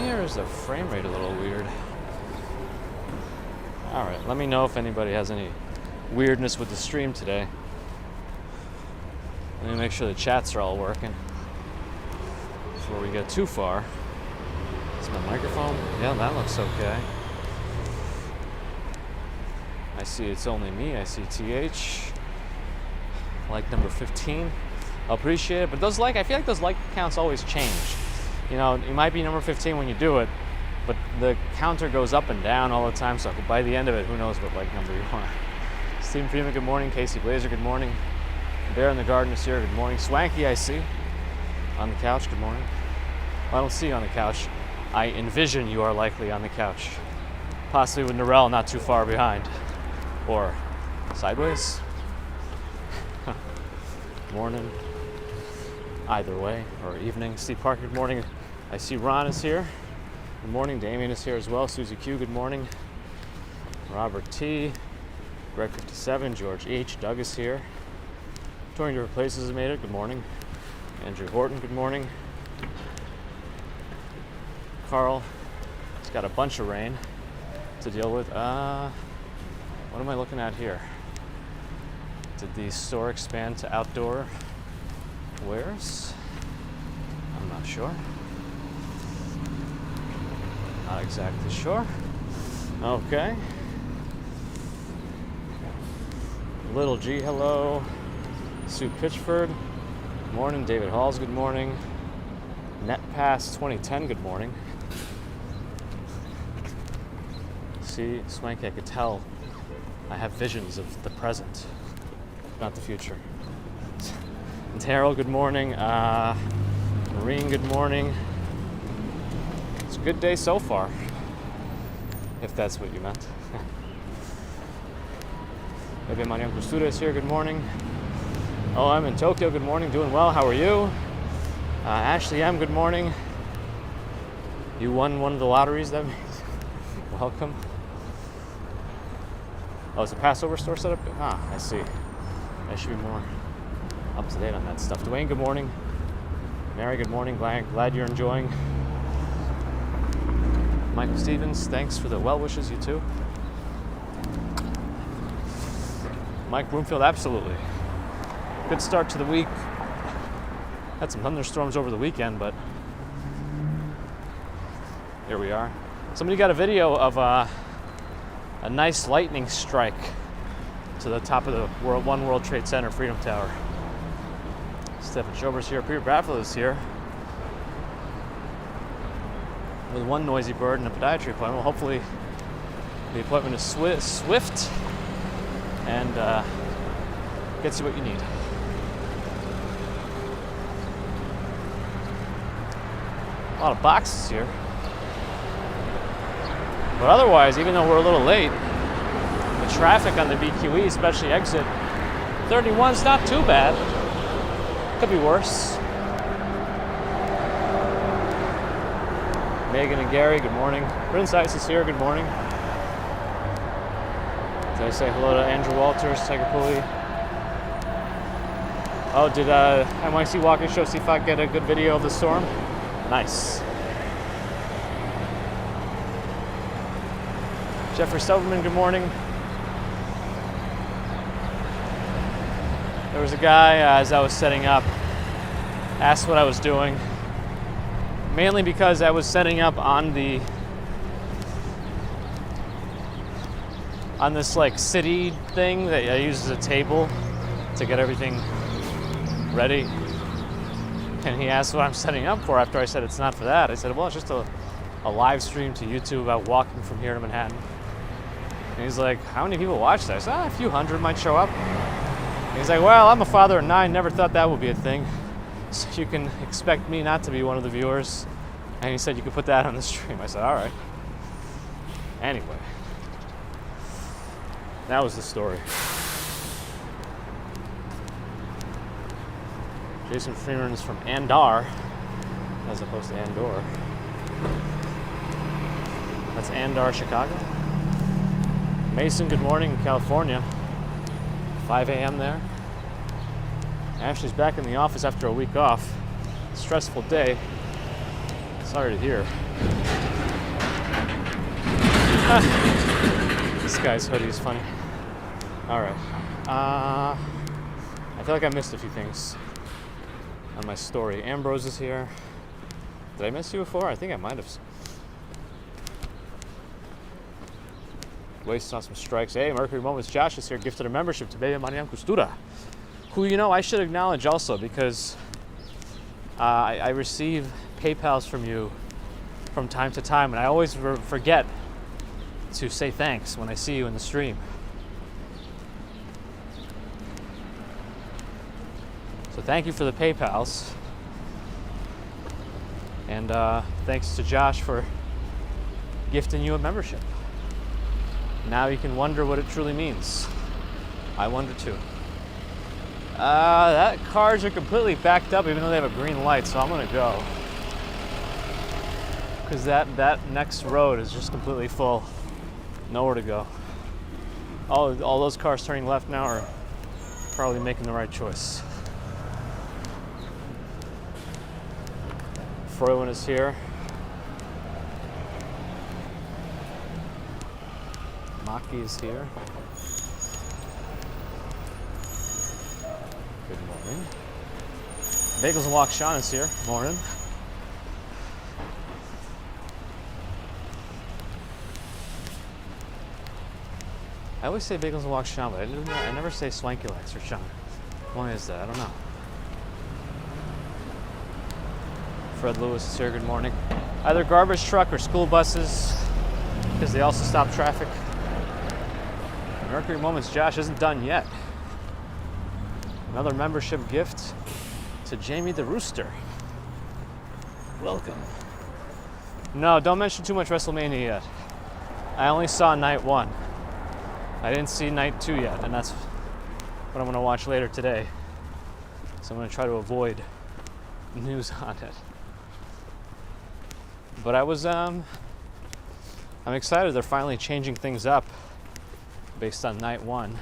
me, or is the frame rate a little weird? Alright, let me know if anybody has any weirdness with the stream today. Let me make sure the chats are all working before we get too far. Is my microphone? Yeah, that looks okay. I see it's only me. I see TH. Like number 15. I'll appreciate it. But those I feel like those like counts always change. You know, you might be number 15 when you do it, but the counter goes up and down all the time. So by the end of it, who knows what like number you are. Stephen Freeman, good morning. Casey Blazer, good morning. Bear in the Garden is here, good morning. Swanky, I see. On the couch, good morning. Well, I don't see you on the couch. I envision you are likely on the couch. Possibly with Narelle not too far behind. Or sideways. Morning. Either way, or evening. Steve Parker, good morning. I see Ron is here. Good morning. Damien is here as well. Susie Q, good morning. Robert T. Greg 57, George H. Doug is here. Touring Different Places has made it. Good morning. Andrew Horton, good morning. Carl, it's got a bunch of rain to deal with. What am I looking at here? Did the store expand to outdoor wares? I'm not sure. Not exactly sure. Okay. Little G, hello. Sue Pitchford, good morning. David Halls, good morning. NetPass 2010, good morning. See, Swanky, I could tell I have visions of the present, not the future. And Harold, good morning. Marine, good morning. It's a good day so far, if that's what you meant. Maybe Mariam Kustura is here, good morning. Oh, I'm in Tokyo, good morning, doing well, how are you? Ashley M, good morning. You won one of the lotteries, that means? Welcome. Oh, is the Passover store set up? Ah, I see. I should be more up to date on that stuff. Dwayne, good morning. Mary, good morning. Glad you're enjoying. Michael Stevens, thanks for the well wishes, you too. Mike Broomfield, absolutely. Good start to the week. Had some thunderstorms over the weekend, but here we are. Somebody got a video of a nice lightning strike to the top of the One World Trade Center Freedom Tower. Stephen Schober's here. Peter Bradfield is here with one noisy bird and a podiatry appointment. Well, hopefully the appointment is swift and gets you what you need. A lot of boxes here. But otherwise, even though we're a little late, the traffic on the BQE, especially exit 31, is not too bad. Could be worse. Megan and Gary, good morning. Prince Ice is here, good morning. Did I say hello to Andrew Walters, Tiger Pulley? Oh, did NYC Walking Show C5 get a good video of the storm? Nice. Jeffrey Silverman, good morning. There was a guy, as I was setting up, asked what I was doing. Mainly because I was setting up on this like city thing that I use as a table to get everything ready. And he asked what I'm setting up for after I said it's not for that. I said, well, it's just a live stream to YouTube about walking from here to Manhattan. And he's like, how many people watch that? I said, a few hundred might show up. And he's like, well, I'm a father of 9, never thought that would be a thing. So you can expect me not to be one of the viewers. And he said you could put that on the stream. I said, all right. Anyway, that was the story. Jason Freeman is from Andar, as opposed to Andor. That's Andar, Chicago. Mason, good morning in California. 5 a.m. there. Ashley's back in the office after a week off. Stressful day. Sorry to hear. This guy's hoodie is funny. All right. I feel like I missed a few things on my story. Ambrose is here. Did I miss you before? I think I might have. Wasting on some strikes. Hey, Mercury Moments. Josh is here. Gifted a membership to Baby Marian Costura, who, you know, I should acknowledge also because I receive PayPals from you from time to time, and I always forget to say thanks when I see you in the stream. So thank you for the PayPals. And thanks to Josh for gifting you a membership. Now you can wonder what it truly means. I wonder too. That cars are completely backed up even though they have a green light, so I'm gonna go. Because that next road is just completely full. Nowhere to go. All those cars turning left now are probably making the right choice. Froylan is here. Maki is here. Good morning. Bagels and Walk Sean is here. Morning. I always say Bagels and Walk Sean, but I never say Swanky Legs or Sean. Why is that? I don't know. Fred Lewis is here. Good morning. Either garbage truck or school buses, because they also stop traffic. Mercury Moments Josh isn't done yet. Another membership gift to Jamie the Rooster. Welcome. No, don't mention too much WrestleMania yet. I only saw night 1. I didn't see night 2 yet, and that's what I'm going to watch later today. So I'm going to try to avoid news on it. But I'm excited they're finally changing things up based on night 1.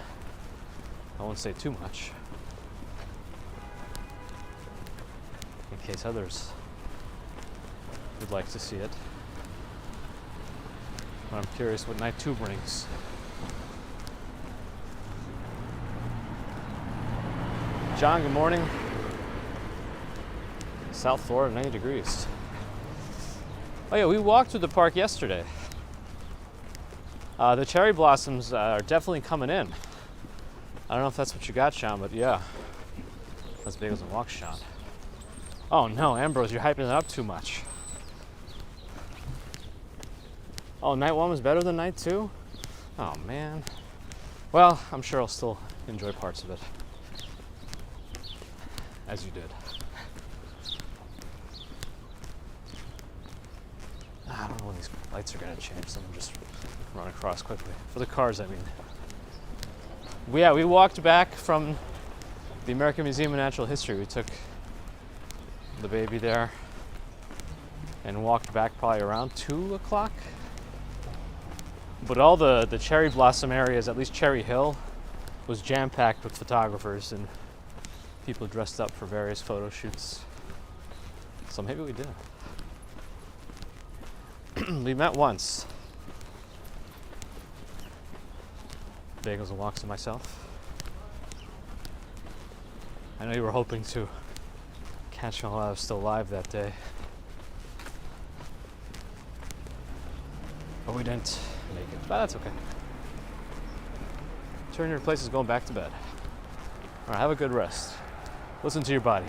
I won't say too much, in case others would like to see it. But I'm curious what night 2 brings. John, good morning. South Florida, 90 degrees. Oh yeah, we walked through the park yesterday. The cherry blossoms are definitely coming in. I don't know if that's what you got, Sean, but yeah. That's Bagels and Walk, Sean. Oh no, Ambrose, you're hyping it up too much. Oh, night 1 was better than night 2? Oh man. Well, I'm sure I'll still enjoy parts of it. As you did. I don't know when these lights are going to change, so I'm just run across quickly. For the cars, I mean. Yeah, we walked back from the American Museum of Natural History. We took the baby there and walked back probably around 2 o'clock. But all the cherry blossom areas, at least Cherry Hill, was jam-packed with photographers and people dressed up for various photo shoots. So maybe we did. We met once. Bagels and Walks and myself. I know you were hoping to catch me while I was still alive that day. But we didn't make it. But that's okay. Turn your place is going back to bed. Alright, have a good rest. Listen to your body.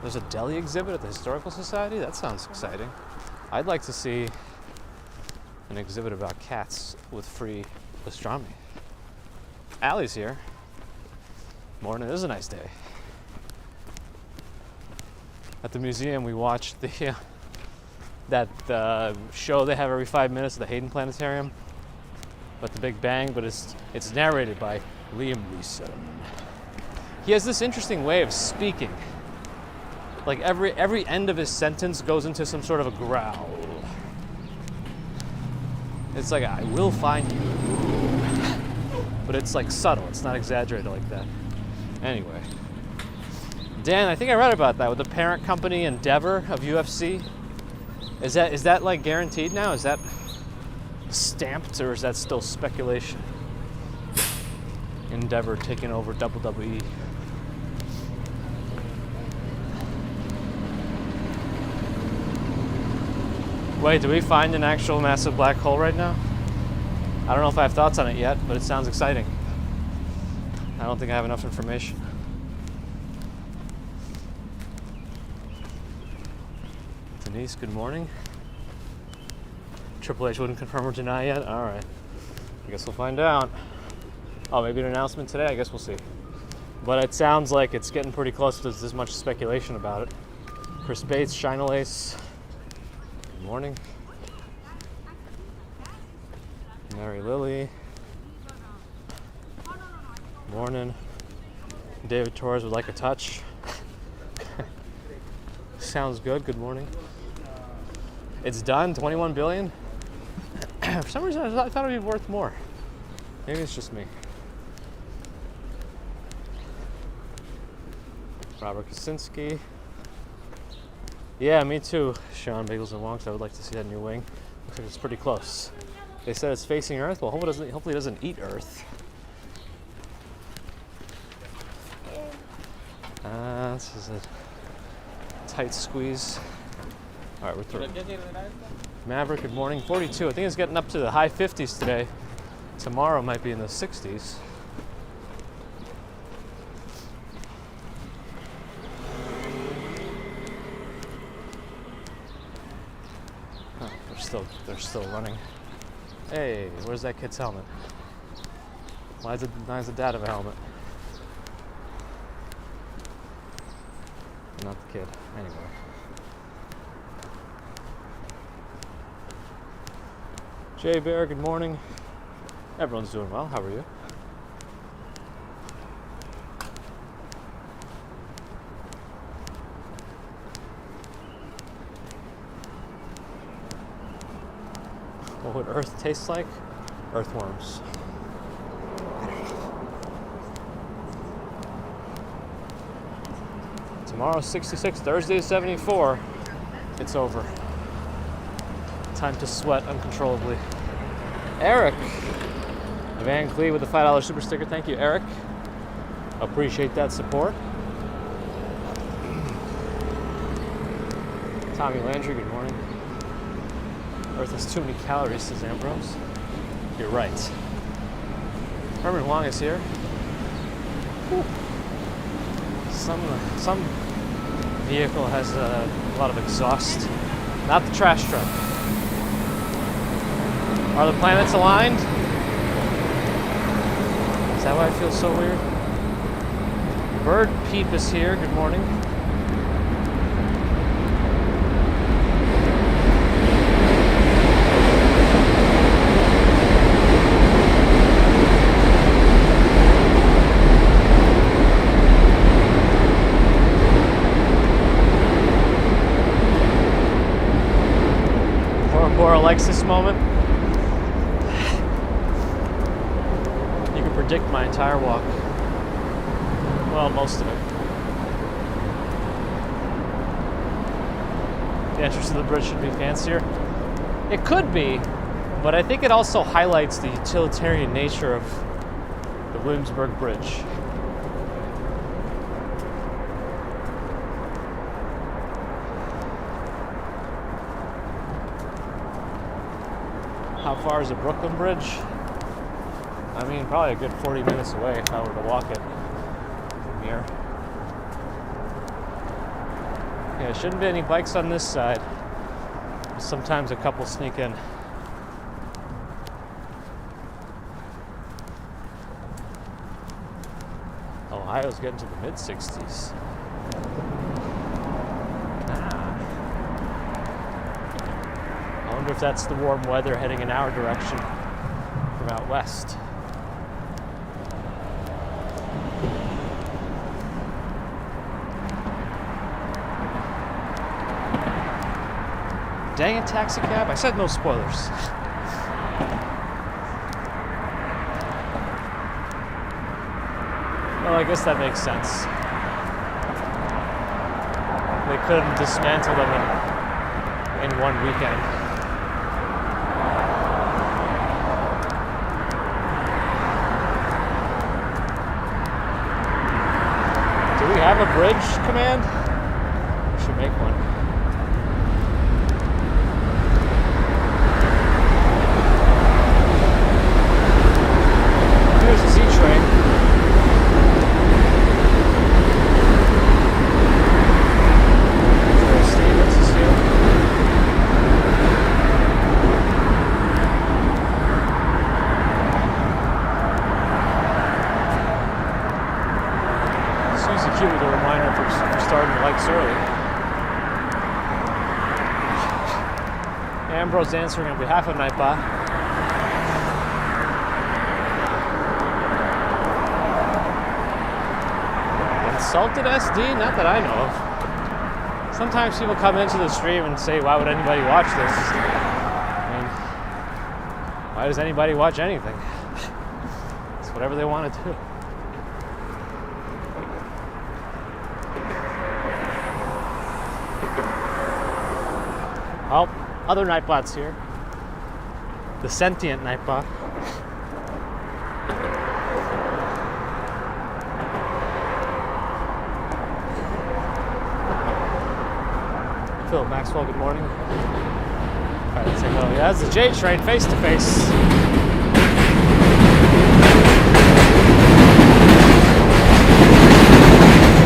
There's a deli exhibit at the Historical Society? That sounds exciting. I'd like to see an exhibit about cats with free astronomy. Allie's here. Morning, it is a nice day. At the museum, we watched that show they have every 5 minutes, the Hayden Planetarium, about the Big Bang, but it's narrated by Liam Neeson. He has this interesting way of speaking. Like every end of his sentence goes into some sort of a growl. It's like, I will find you. But it's like subtle, it's not exaggerated like that. Anyway, Dan, I think I read about that with the parent company Endeavor of UFC. Is that like guaranteed now? Is that stamped, or is that still speculation? Endeavor taking over WWE. Wait, do we find an actual massive black hole right now? I don't know if I have thoughts on it yet, but it sounds exciting. I don't think I have enough information. Denise, good morning. Triple H wouldn't confirm or deny yet? All right. I guess we'll find out. Oh, maybe an announcement today? I guess we'll see. But it sounds like it's getting pretty close to this much speculation about it. Chris Bates, Shina Lace. Good morning. Mary Lily. Morning. David Torres would like a touch. Sounds good. Good morning. It's done. 21 billion. For some reason, I thought it'd be worth more. Maybe it's just me. Robert Kaczynski. Yeah, me too. Sean Bagels and Wonks. I would like to see that new wing. Looks like it's pretty close. They said it's facing Earth. Well, hopefully it doesn't eat Earth. This is a tight squeeze. All right, we're through. Maverick, good morning. 42. I think it's getting up to the high 50s today. Tomorrow might be in the 60s. Oh, they're still running. Hey, where's that kid's helmet? Why does the dad have a helmet? Not the kid. Anyway. Jay Bear, good morning. Everyone's doing well. How are you? What would Earth taste like? Earthworms. Tomorrow's 66, Thursday is 74. It's over. Time to sweat uncontrollably. Eric. Van Clee with the $5 super sticker. Thank you, Eric. Appreciate that support. Tommy Landry, good morning. Earth has too many calories, says Ambrose. You're right. Herman Wong is here. Whew. Some vehicle has a lot of exhaust. Not the trash truck. Are the planets aligned? Is that why I feel so weird? Bird Peep is here. Good morning. Bora likes this moment. You can predict my entire walk. Well, most of it. The entrance to the bridge should be fancier. It could be, but I think it also highlights the utilitarian nature of the Williamsburg Bridge. How far is the Brooklyn Bridge? I mean, probably a good 40 minutes away if I were to walk it from here. Yeah, there shouldn't be any bikes on this side. Sometimes a couple sneak in. Ohio's getting to the mid-60s. I wonder if that's the warm weather heading in our direction from out west. Dang it, taxi cab. I said no spoilers. Well, I guess that makes sense. they couldn't dismantle them in one weekend. Do we have a bridge command? We should make one. Here's the Z train. Stevens is here. Susie Q with a reminder for starting the lights early. Ambrose answering on behalf of Nightbot. Insulted SD? Not that I know of. Sometimes people come into the stream and say, why would anybody watch this? I mean, why does anybody watch anything? It's whatever they want to do. Well, other Nightbot's here. The sentient Nightbot. Phil Maxwell, good morning. All right, let's say hello. Yeah, that's the J train face to face.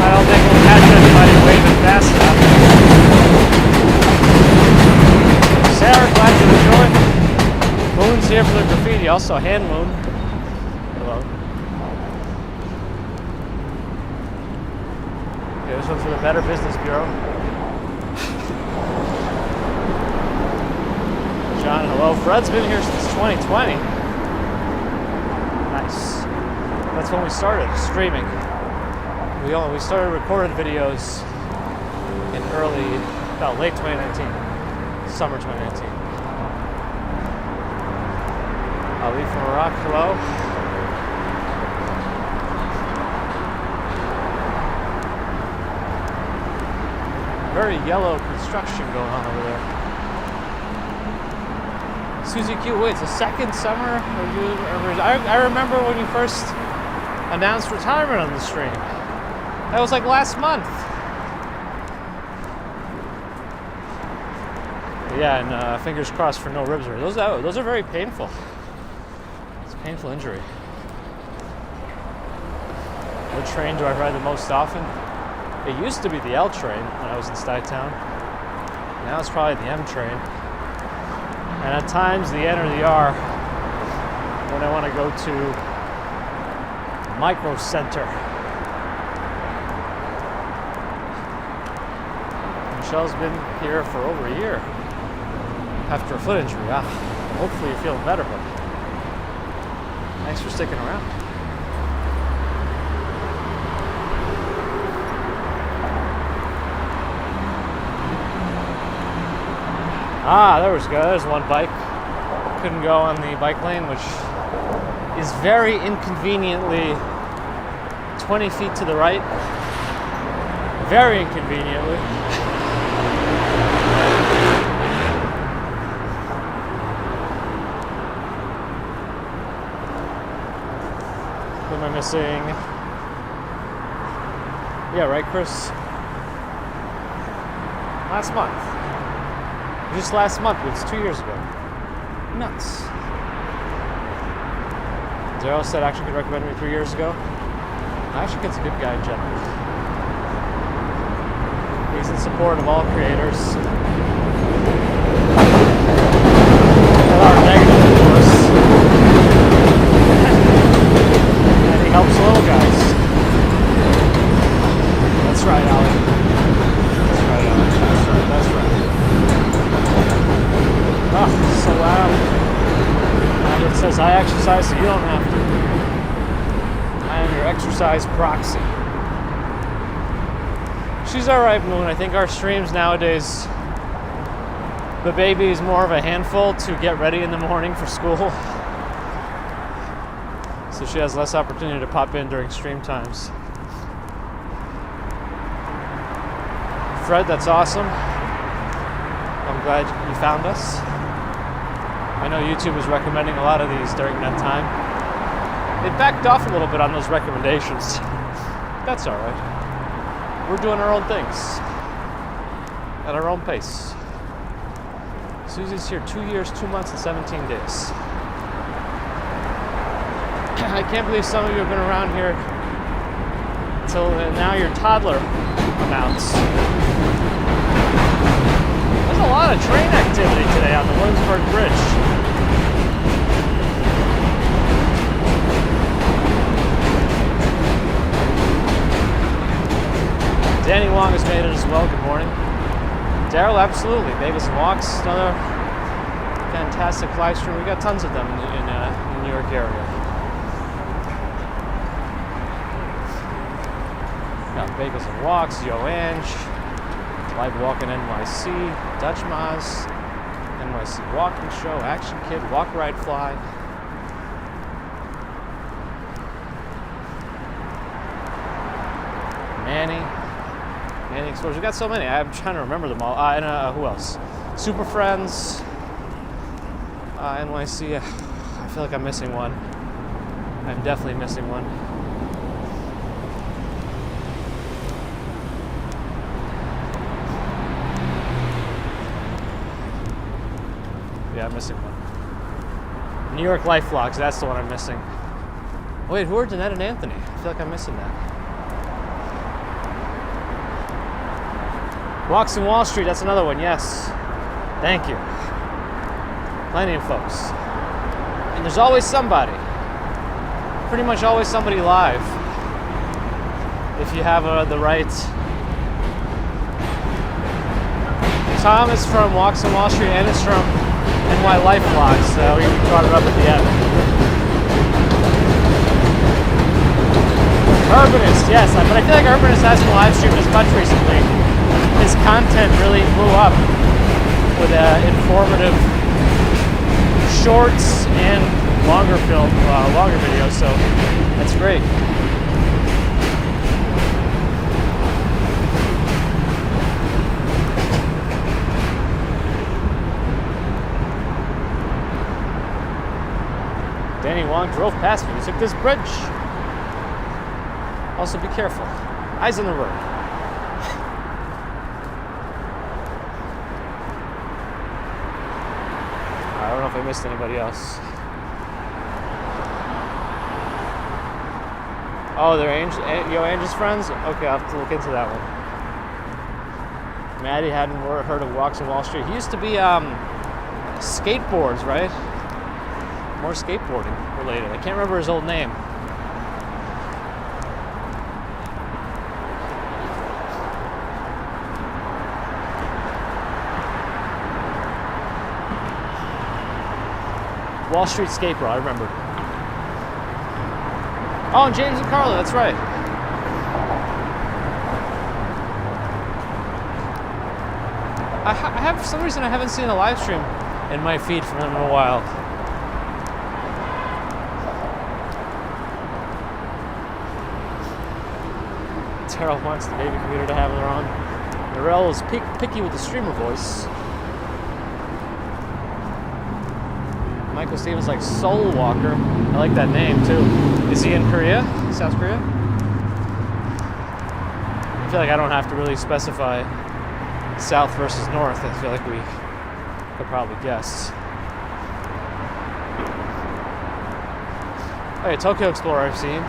I don't think we'll catch anybody waving fast enough. Sarah, glad you enjoyed. Moon's here for the graffiti, also Hand Moon. Hello. Yeah, this one's for the Better Business Bureau. John, hello. Fred's been here since 2020. Nice. That's when we started streaming. We started recording videos in late 2019, summer 2019. Ali from Iraq, hello. Very yellow construction going on over there. Susie Q, wait, it's the second summer? I remember when you first announced retirement on the stream. That was like last month. Yeah, and fingers crossed for no ribs. Those are very painful. It's a painful injury. What train do I ride the most often? It used to be the L train when I was in Stuytown. Now it's probably the M train. And at times the N or the R when I want to go to Micro Center. Michelle's been here for over a year after a foot injury. Hopefully you're feeling better, but thanks for sticking around. There's one bike. Couldn't go on the bike lane, which is very inconveniently 20 feet to the right. Very inconveniently. Who am I missing? Yeah, right, Chris? Last month. Just last month, it's 2 years ago. Nuts. Daryl said actually could recommend me 3 years ago. Actually, kid's a good guy in general. He's in support of all creators. That are negative, of course. And he helps little guys. That's right, Alec. That's right. Oh, so loud. It says, I exercise so you don't have to. I am your exercise proxy. She's alright, Moon. I think our streams nowadays, the baby is more of a handful to get ready in the morning for school. So she has less opportunity to pop in during stream times. Fred, that's awesome. I'm glad you found us. I know YouTube was recommending a lot of these during that time. It backed off a little bit on those recommendations. That's all right. We're doing our own things at our own pace. Susie's here 2 years, 2 months, and 17 days. I can't believe some of you have been around here until now your toddler amounts. There's a lot of train activity today on the Williamsburg Bridge. Danny Wong has made it as well. Good morning. Daryl, absolutely. Bagels and Walks, another fantastic live stream. We got tons of them in the New York area. Got Bagels and Walks, Yo Ange, Live Walk in NYC, Dutch Maz, NYC Walking Show, Action Kid, Walk, Ride, Fly. Manny Exposure. We've got so many. I'm trying to remember them all. And who else? Super Friends, NYC. I feel like I'm missing one. I'm definitely missing one. Yeah, I'm missing one. New York Life Vlogs, that's the one I'm missing. Wait, who are Danette and Anthony? I feel like I'm missing that. Walks in Wall Street, that's another one, yes. Thank you. Plenty of folks. And there's always somebody. Pretty much always somebody live. If you have the right. Tom is from Walks in Wall Street and it's from NY Life Vlogs, so we brought it up at the end. Urbanist, yes, but I feel like Urbanist hasn't live streamed as much recently. His content really blew up with informative shorts and longer videos, so that's great. Danny Wong drove past me. He took this bridge. Also, be careful. Eyes on the road. I don't know if I missed anybody else. Oh, they're Yo Angel's friends? Okay, I'll have to look into that one. Maddie hadn't heard of Walks in Wall Street. He used to be skateboards, right? More skateboarding related. I can't remember his old name. Wall Street Skateboard, I remember. Oh, and James and Carla, that's right. I have, for some reason, I haven't seen a live stream in my feed from them in a while. Terrell wants the baby commuter to have their own. Narelle is picky with the streamer voice. Michael Stevens like Soul Walker. I like that name too. Is he in Korea? South Korea? I feel like I don't have to really specify South versus North. I feel like we could probably guess. Oh yeah, Tokyo Explorer I've seen.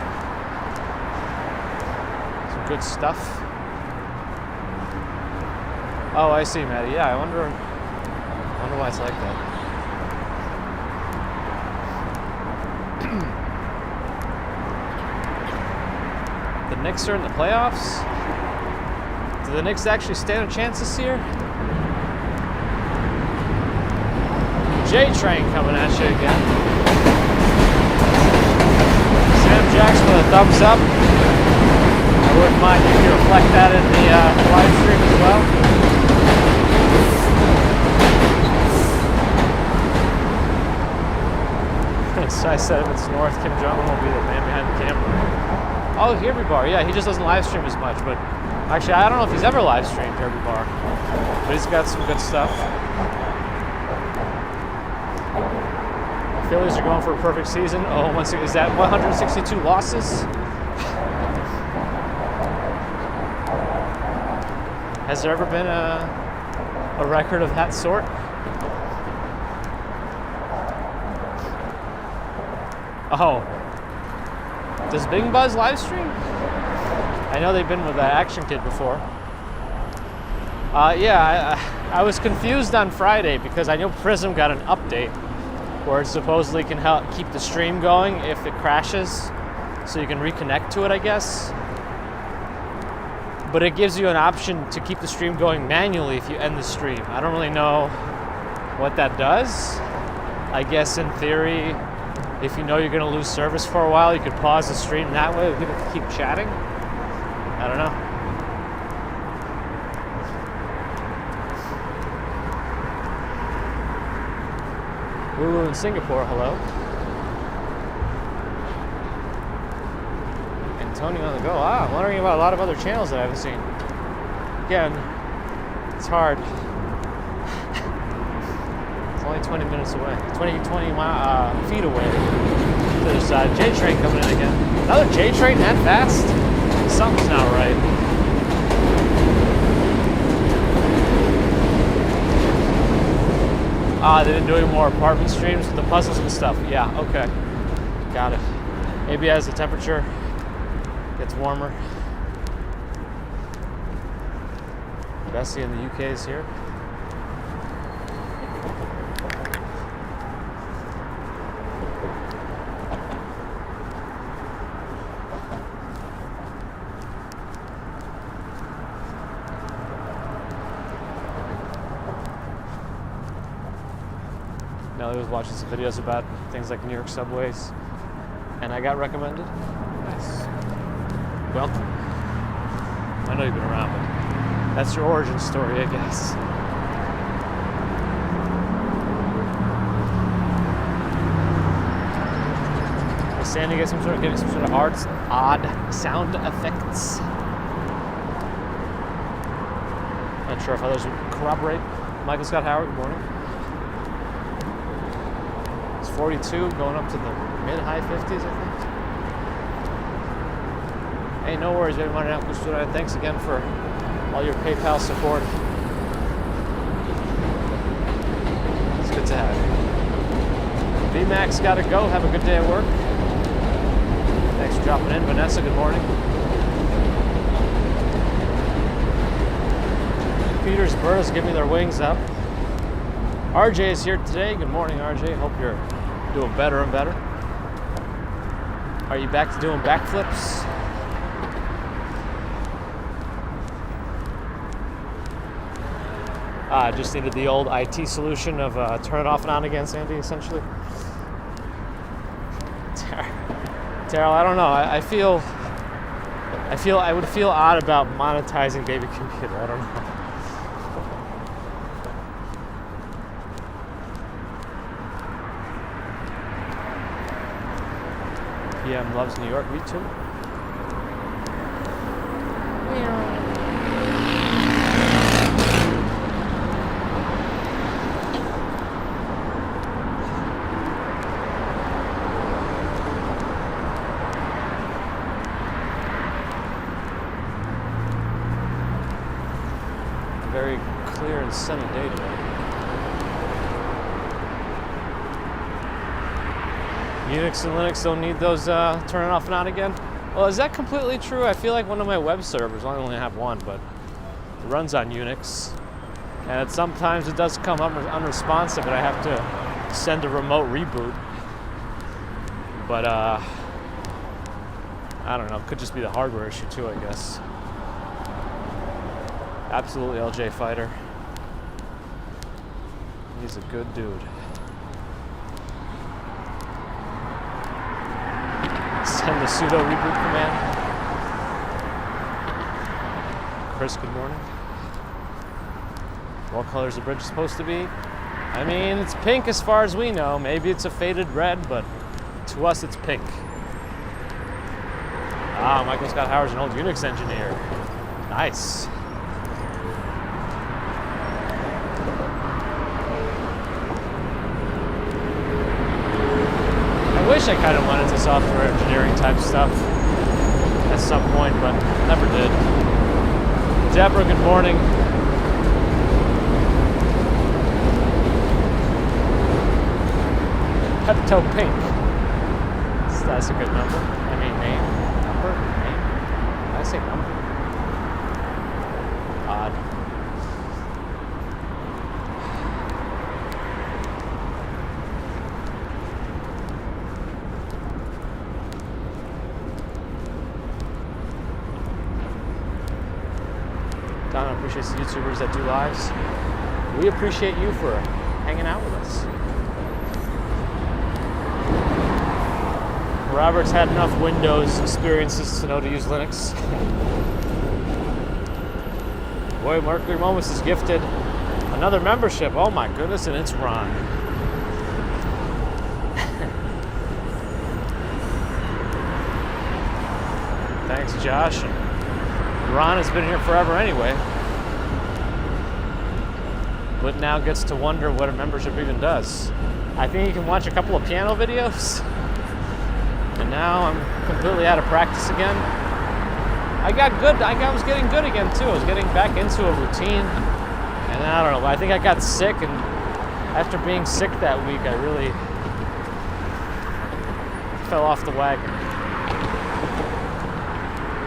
Some good stuff. Oh, I see, Maddie. Yeah, I wonder why it's like that. The Knicks are in the playoffs? Do the Knicks actually stand a chance this year? J-Train coming at you again. Sam Jackson with a thumbs up. I wouldn't mind if you reflect that in the live stream as well. So I said if it's North, Kim Jong-un will be the man behind the camera. Oh, Herby Bar, yeah, he just doesn't live stream as much, but Actually, I don't know if he's ever live streamed Derby Bar, but he's got some good stuff. The Phillies are going for a perfect season. Oh, is that 162 losses? Has there ever been a record of that sort? Oh. Does Bing Buzz live stream? I know they've been with Action Kid before. Yeah, I was confused on Friday because I know Prism got an update where it supposedly can help keep the stream going if it crashes, so you can reconnect to it, I guess. But it gives you an option to keep the stream going manually if you end the stream. I don't really know what that does. I guess in theory, if you know you're going to lose service for a while, you could pause the stream that way. People can keep chatting. I don't know. Lulu in Singapore, hello. Antonio on the go. I'm wondering about a lot of other channels that I haven't seen. Again, it's hard. It's only 20 minutes away. 20 feet away to the other side. J-Train coming in again. Another J-Train that fast? Something's not right. They've been doing more apartment streams with the puzzles and stuff. Yeah, okay. Got it. Maybe as the temperature gets warmer. Bessie in the UK is here. Nelly was watching some videos about things like New York subways, and I got recommended. Nice. Well, I know you've been around, but that's your origin story, I guess. Is Sandy getting some sort of odd sound effects? Not sure if others would corroborate. Michael Scott Howard, good morning. 42, going up to the mid-high 50s, I think. Hey, no worries, everybody. Thanks again for all your PayPal support. It's good to have you. VMAX got to go. Have a good day at work. Thanks for dropping in. Vanessa, good morning. Peter's birds give me their wings up. RJ is here today. Good morning, RJ. Hope you're doing better and better. Are you back to doing backflips? Just needed the old IT solution of turn it off and on again, Sandy, essentially. Terrell, I don't know. I feel I would feel odd about monetizing Baby Computer. I don't know. PM loves New York, me too. Very clear and sunny day today. Unix and Linux don't need those turning off and on again. Well, is that completely true? I feel like one of my web servers, I only have one, but it runs on Unix. And sometimes it does come up unresponsive and I have to send a remote reboot. But I don't know, it could just be the hardware issue too, I guess. Absolutely LJ Fighter. He's a good dude. Send the sudo reboot command. Chris, good morning. What color is the bridge supposed to be? I mean, it's pink as far as we know. Maybe it's a faded red, but to us it's pink. Michael Scott Howard's an old Unix engineer. Nice. I wish I kind of went into software engineering type stuff at some point, but never did. Deborah, good morning. Pepto Pink. That's a good number. I mean, name. Did I say number? Odd. Donna appreciates the YouTubers that do lives. We appreciate you for hanging out with us. Robert's had enough Windows experiences to know to use Linux. Boy, Mercury Moments is gifted another membership. Oh my goodness, and it's Ron. Thanks, Josh. Ron has been here forever anyway, but now gets to wonder what a membership even does. I think you can watch a couple of piano videos. And now I'm completely out of practice again. I got good. I was getting good again too. I was getting back into a routine. And I don't know. I think I got sick, and after being sick that week, I really fell off the wagon.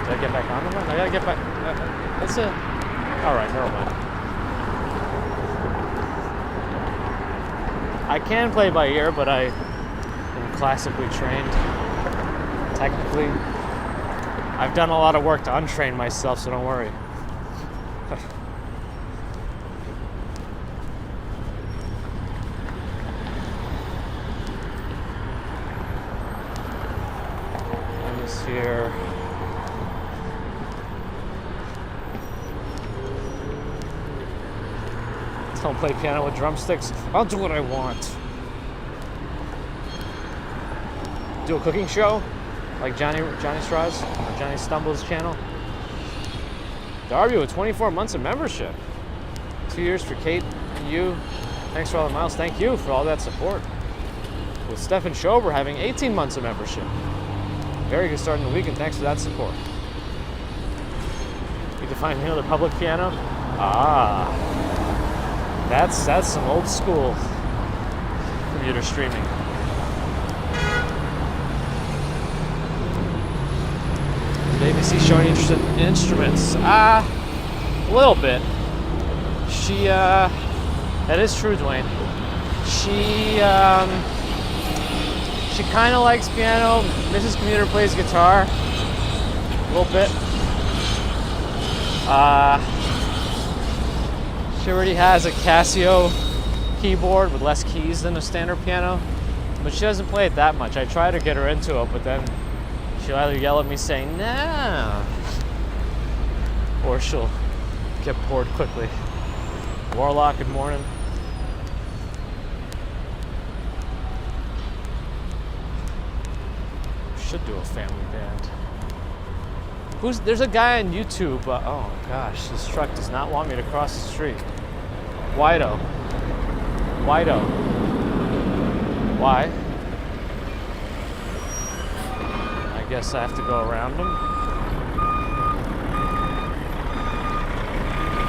Did I get back on the one? I gotta get back. That's it. All right, never mind. I can play by ear, but I am classically trained. Technically, I've done a lot of work to untrain myself, so don't worry. I'm just here. Don't play piano with drumsticks. I'll do what I want. Do a cooking show? Like Johnny Straws or Johnny Stumble's channel. Darby with 24 months of membership. 2 years for Kate and you. Thanks for all the miles. Thank you for all that support. With Stefan Schober having 18 months of membership. Very good start in the week, and thanks for that support. Need to find another public piano. Ah, that's some old school computer streaming. ABC showing interest in instruments. A little bit. She, that is true, Dwayne. She kind of likes piano. Mrs. Commuter plays guitar. A little bit. She already has a Casio keyboard with less keys than a standard piano, but she doesn't play it that much. I try to get her into it, but then she'll either yell at me saying, no, or she'll get bored quickly. Warlock, good morning. Should do a family band. There's a guy on YouTube, oh gosh, this truck does not want me to cross the street. Wido. Why? I guess I have to go around him.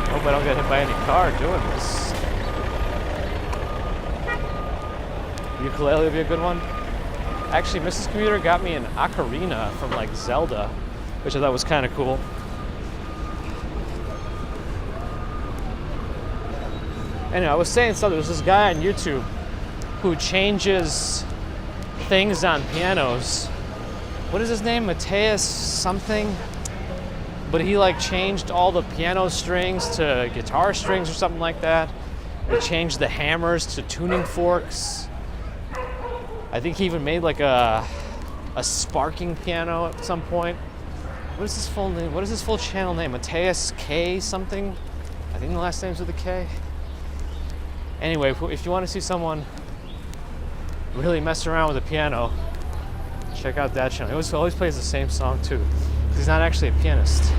Hope I don't get hit by any car doing this. Ukulele would be a good one. Actually, Mrs. Commuter got me an ocarina from like Zelda, which I thought was kind of cool. Anyway, I was saying, so there's this guy on YouTube who changes things on pianos. What is his name? Mateus something? But he like changed all the piano strings to guitar strings or something like that. He changed the hammers to tuning forks. I think he even made like a sparking piano at some point. What is his full name? What is his full channel name? Mateus K something? I think the last name's with a K. Anyway, if you want to see someone really mess around with a piano, check out that channel. He always plays the same song too. He's not actually a pianist.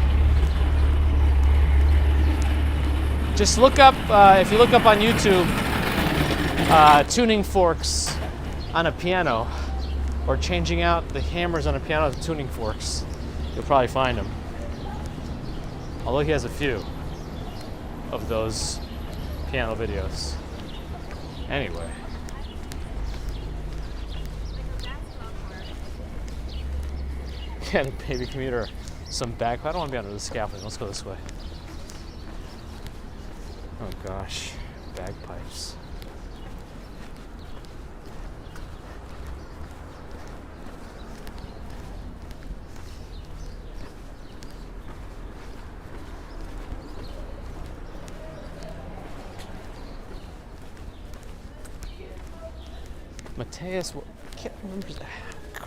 Just look up, if you look up on YouTube, tuning forks on a piano, or changing out the hammers on a piano with tuning forks, you'll probably find him. Although he has a few of those piano videos. Anyway. Get a baby commuter some back. I don't want to be under the scaffolding. Let's go this way. Oh gosh, bagpipes. Mateus, I can't remember that.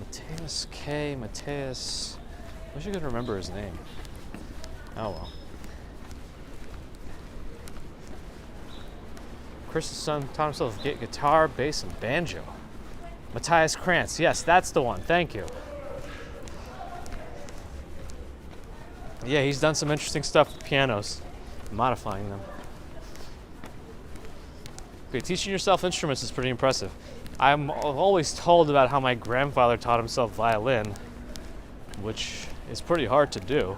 Mateus K. Mateus. I wish I could remember his name. Oh well. Chris's son taught himself guitar, bass, and banjo. Matthias Krantz. Yes, that's the one. Thank you. Yeah, he's done some interesting stuff with pianos, modifying them. Okay, teaching yourself instruments is pretty impressive. I'm always told about how my grandfather taught himself violin, which is pretty hard to do.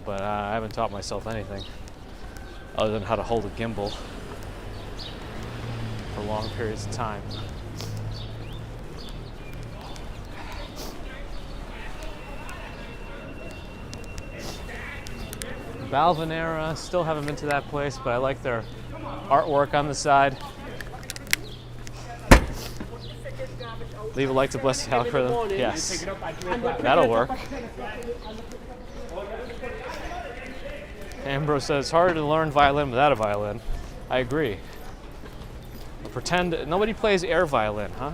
But I haven't taught myself anything other than how to hold a gimbal for long periods of time. Balvanera, still haven't been to that place, but I like their artwork on the side. Leave a like to bless the algorithm. Yes, that'll work. Ambrose says it's harder to learn violin without a violin. I agree. Pretend nobody plays air violin, huh?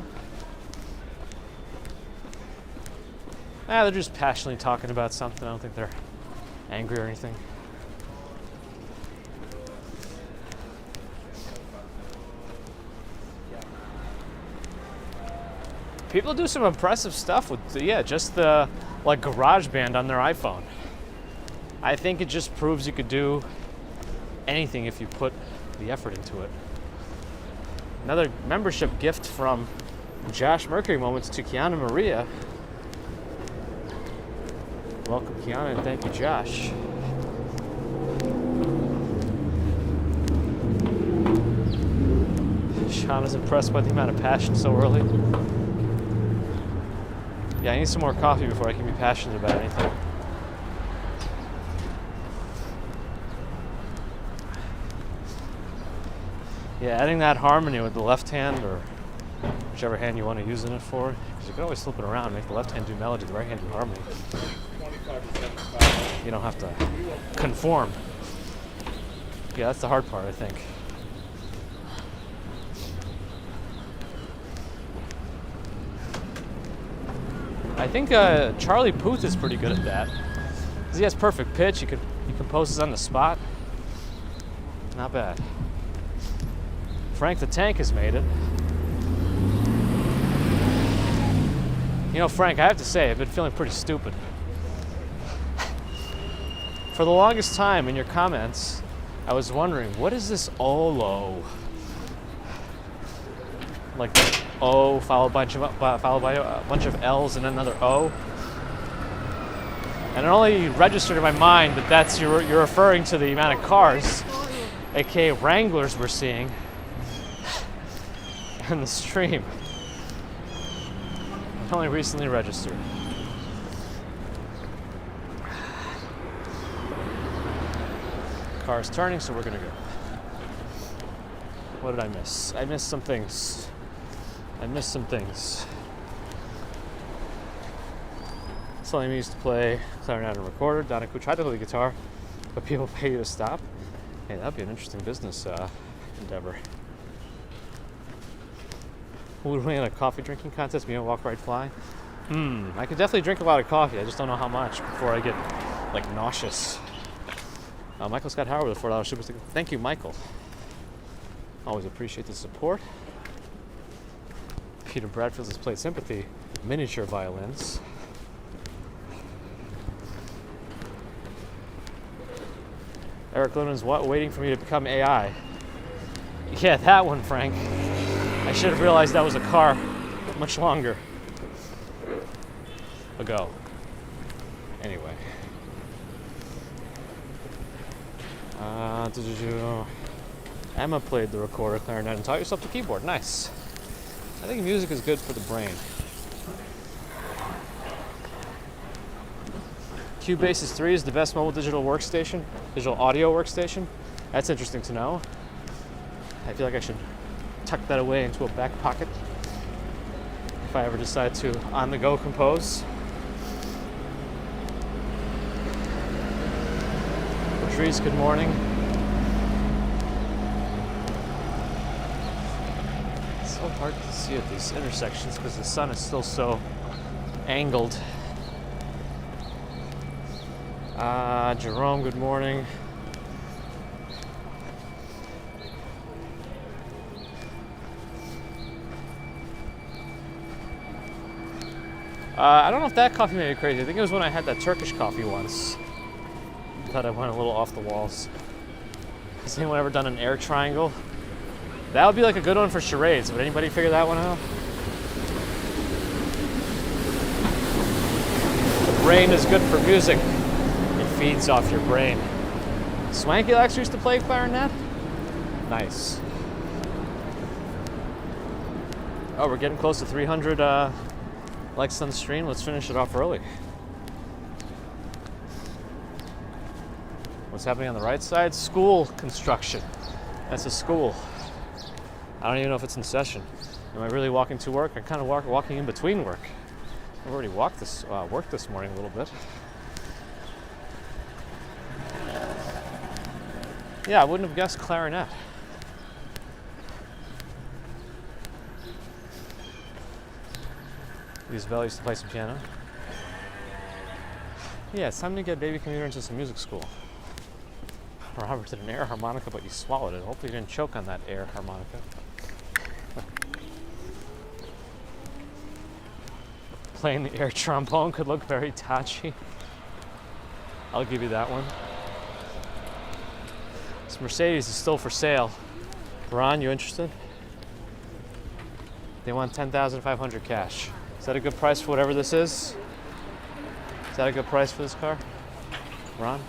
They're just passionately talking about something. I don't think they're angry or anything. People do some impressive stuff with, just the GarageBand on their iPhone. I think it just proves you could do anything if you put the effort into it. Another membership gift from Josh Mercury Moments to Kiana Maria. Welcome, Kiana, and thank you, Josh. Sean is impressed by the amount of passion so early. Yeah, I need some more coffee before I can be passionate about anything. Yeah, adding that harmony with the left hand, or whichever hand you want to use it for, because you can always flip it around, make the left hand do melody, the right hand do harmony. You don't have to conform. Yeah, that's the hard part, I think. I think Charlie Puth is pretty good at that. Because he has perfect pitch, he composes on the spot. Not bad. Frank the Tank has made it. You know, Frank, I have to say, I've been feeling pretty stupid. For the longest time in your comments, I was wondering, what is this Olo? Like O followed by a bunch of L's and another O. And it only registered in my mind that you're referring to the amount of cars, aka Wranglers, we're seeing in the stream. It only recently registered. Car's turning, so we're gonna go. What did I miss? I missed some things. Telling me used to play clarinet and recorder. Donna Ku tried to play the guitar, but people pay you to stop. Hey, that'd be an interesting business endeavor. Would we in a coffee drinking contest? Me and Walk Right Fly? I could definitely drink a lot of coffee. I just don't know how much before I get nauseous. Michael Scott Howard with a $4 super sticker. Thank you, Michael. Always appreciate the support. Peter Bradfield has played Sympathy, miniature violins. Eric Linden's waiting for me to become AI. Yeah, that one, Frank. I should have realized that was a car much longer ago. Anyway. Emma played the recorder, clarinet, and taught yourself the keyboard. Nice. I think music is good for the brain. Cubase 3 is the best mobile digital audio workstation. That's interesting to know. I feel like I should tuck that away into a back pocket if I ever decide to on-the-go compose. Patrice, good morning. It's so hard to see at these intersections because the sun is still so angled. Jerome, good morning. I don't know if that coffee made me crazy. I think it was when I had that Turkish coffee once. I thought I went a little off the walls. Has anyone ever done an air triangle? That would be like a good one for charades. Would anybody figure that one out? The brain is good for music. It feeds off your brain. Swanky Lex used to play clarinet? Nice. Oh, we're getting close to 300 likes on the stream. Let's finish it off early. What's happening on the right side? School construction. That's a school. I don't even know if it's in session. Am I really walking to work? I'm kind of walking in between work. I've already worked this morning a little bit. Yeah, I wouldn't have guessed clarinet. Isabella used to play some piano. Yeah, it's time to get baby Commuter into some music school. Robert did an air harmonica, but you swallowed it. Hopefully you didn't choke on that air harmonica. Playing the air trombone could look very touchy. I'll give you that one. This Mercedes is still for sale. Ron, you interested? They want $10,500 cash. Is that a good price for whatever this is? Is that a good price for this car? Ron?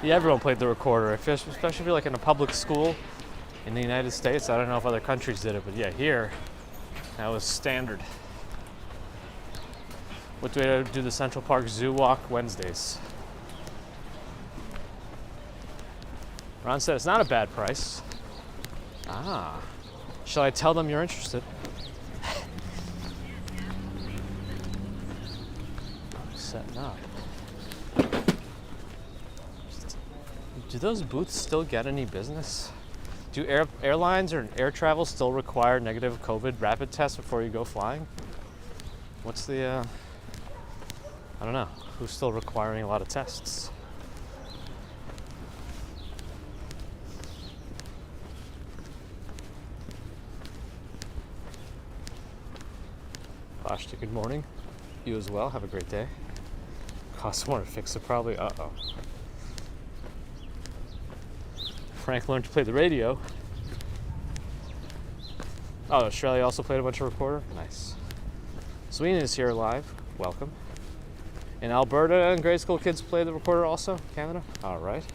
Yeah, everyone played the recorder, especially if you're like in a public school in the United States. I don't know if other countries did it, but yeah, here, that was standard. What do I do the Central Park Zoo walk Wednesdays? Ron said it's not a bad price. Ah, shall I tell them you're interested? Setting up. Do those booths still get any business? Do airlines or air travel still require negative COVID rapid tests before you go flying? What's the, I don't know, who's still requiring a lot of tests? Bashti, good morning. You as well, have a great day. Costs more to fix it probably, uh-oh. Frank learned to play the radio. Oh, Australia also played a bunch of recorder? Nice. Sweden is here live. Welcome. In Alberta and grade school kids play the recorder also? Canada? All right.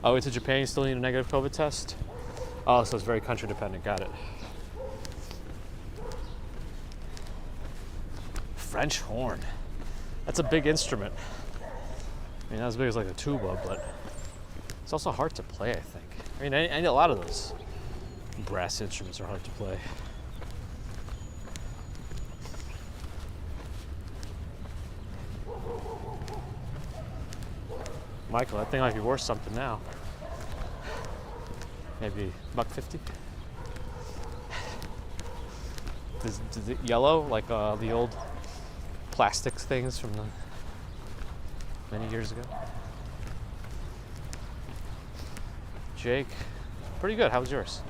Oh, wait, to Japan, you still need a negative COVID test? Oh, so it's very country dependent. Got it. French horn. That's a big instrument. I mean, not as big as like a tuba, but it's also hard to play, I think. I mean, a lot of those brass instruments are hard to play. Michael, that thing might be worth something now. Maybe $150. Is it yellow like the old plastic things from many years ago. Jake, pretty good. How was yours?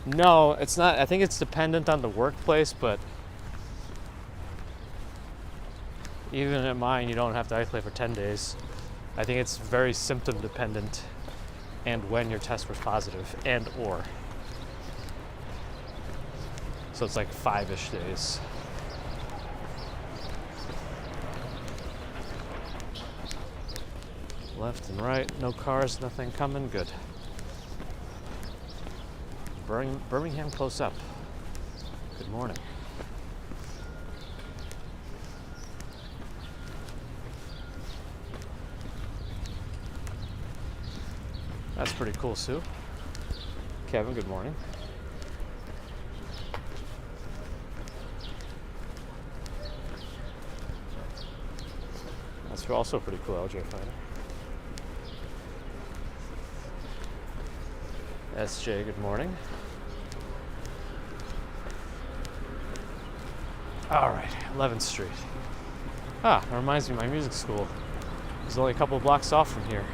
No, it's not. I think it's dependent on the workplace, but even at mine, you don't have to isolate for 10 days. I think it's very symptom dependent and when your test was positive and or. So it's like 5-ish days. Left and right, no cars, nothing coming, good. Birmingham close up. Good morning. That's pretty cool, Sue. Kevin, good morning. That's also pretty cool, LJ Fighter. SJ, good morning. All right, 11th Street. That reminds me, my music school is only a couple of blocks off from here.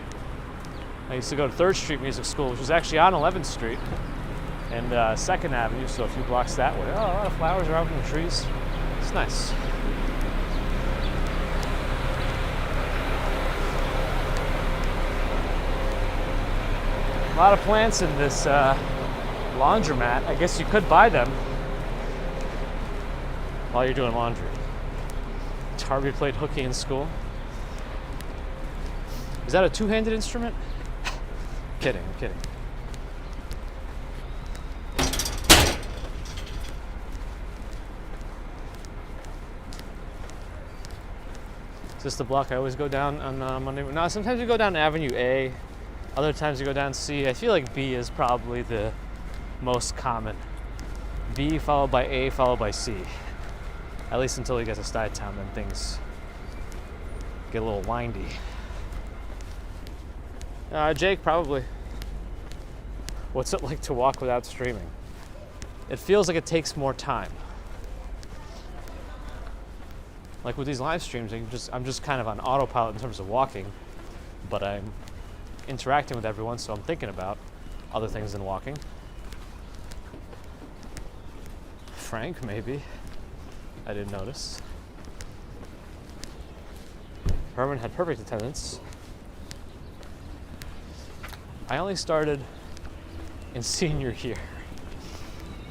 I used to go to 3rd Street Music School, which was actually on 11th Street and 2nd Avenue, so a few blocks that way. Oh, a lot of flowers are out in the trees. It's nice. A lot of plants in this laundromat. I guess you could buy them while you're doing laundry. Harvey played hooky in school. Is that a two-handed instrument? Kidding, I'm kidding. Is this the block I always go down on Monday? No, sometimes you go down Avenue A, other times you go down C. I feel like B is probably the most common. B followed by A followed by C. At least until you get to Stuytown, then things get a little windy. Jake, probably. What's it like to walk without streaming? It feels like it takes more time. Like with these live streams, I'm just kind of on autopilot in terms of walking, but I'm interacting with everyone, so I'm thinking about other things than walking. Frank, maybe. I didn't notice. Herman had perfect attendance. I only started in senior year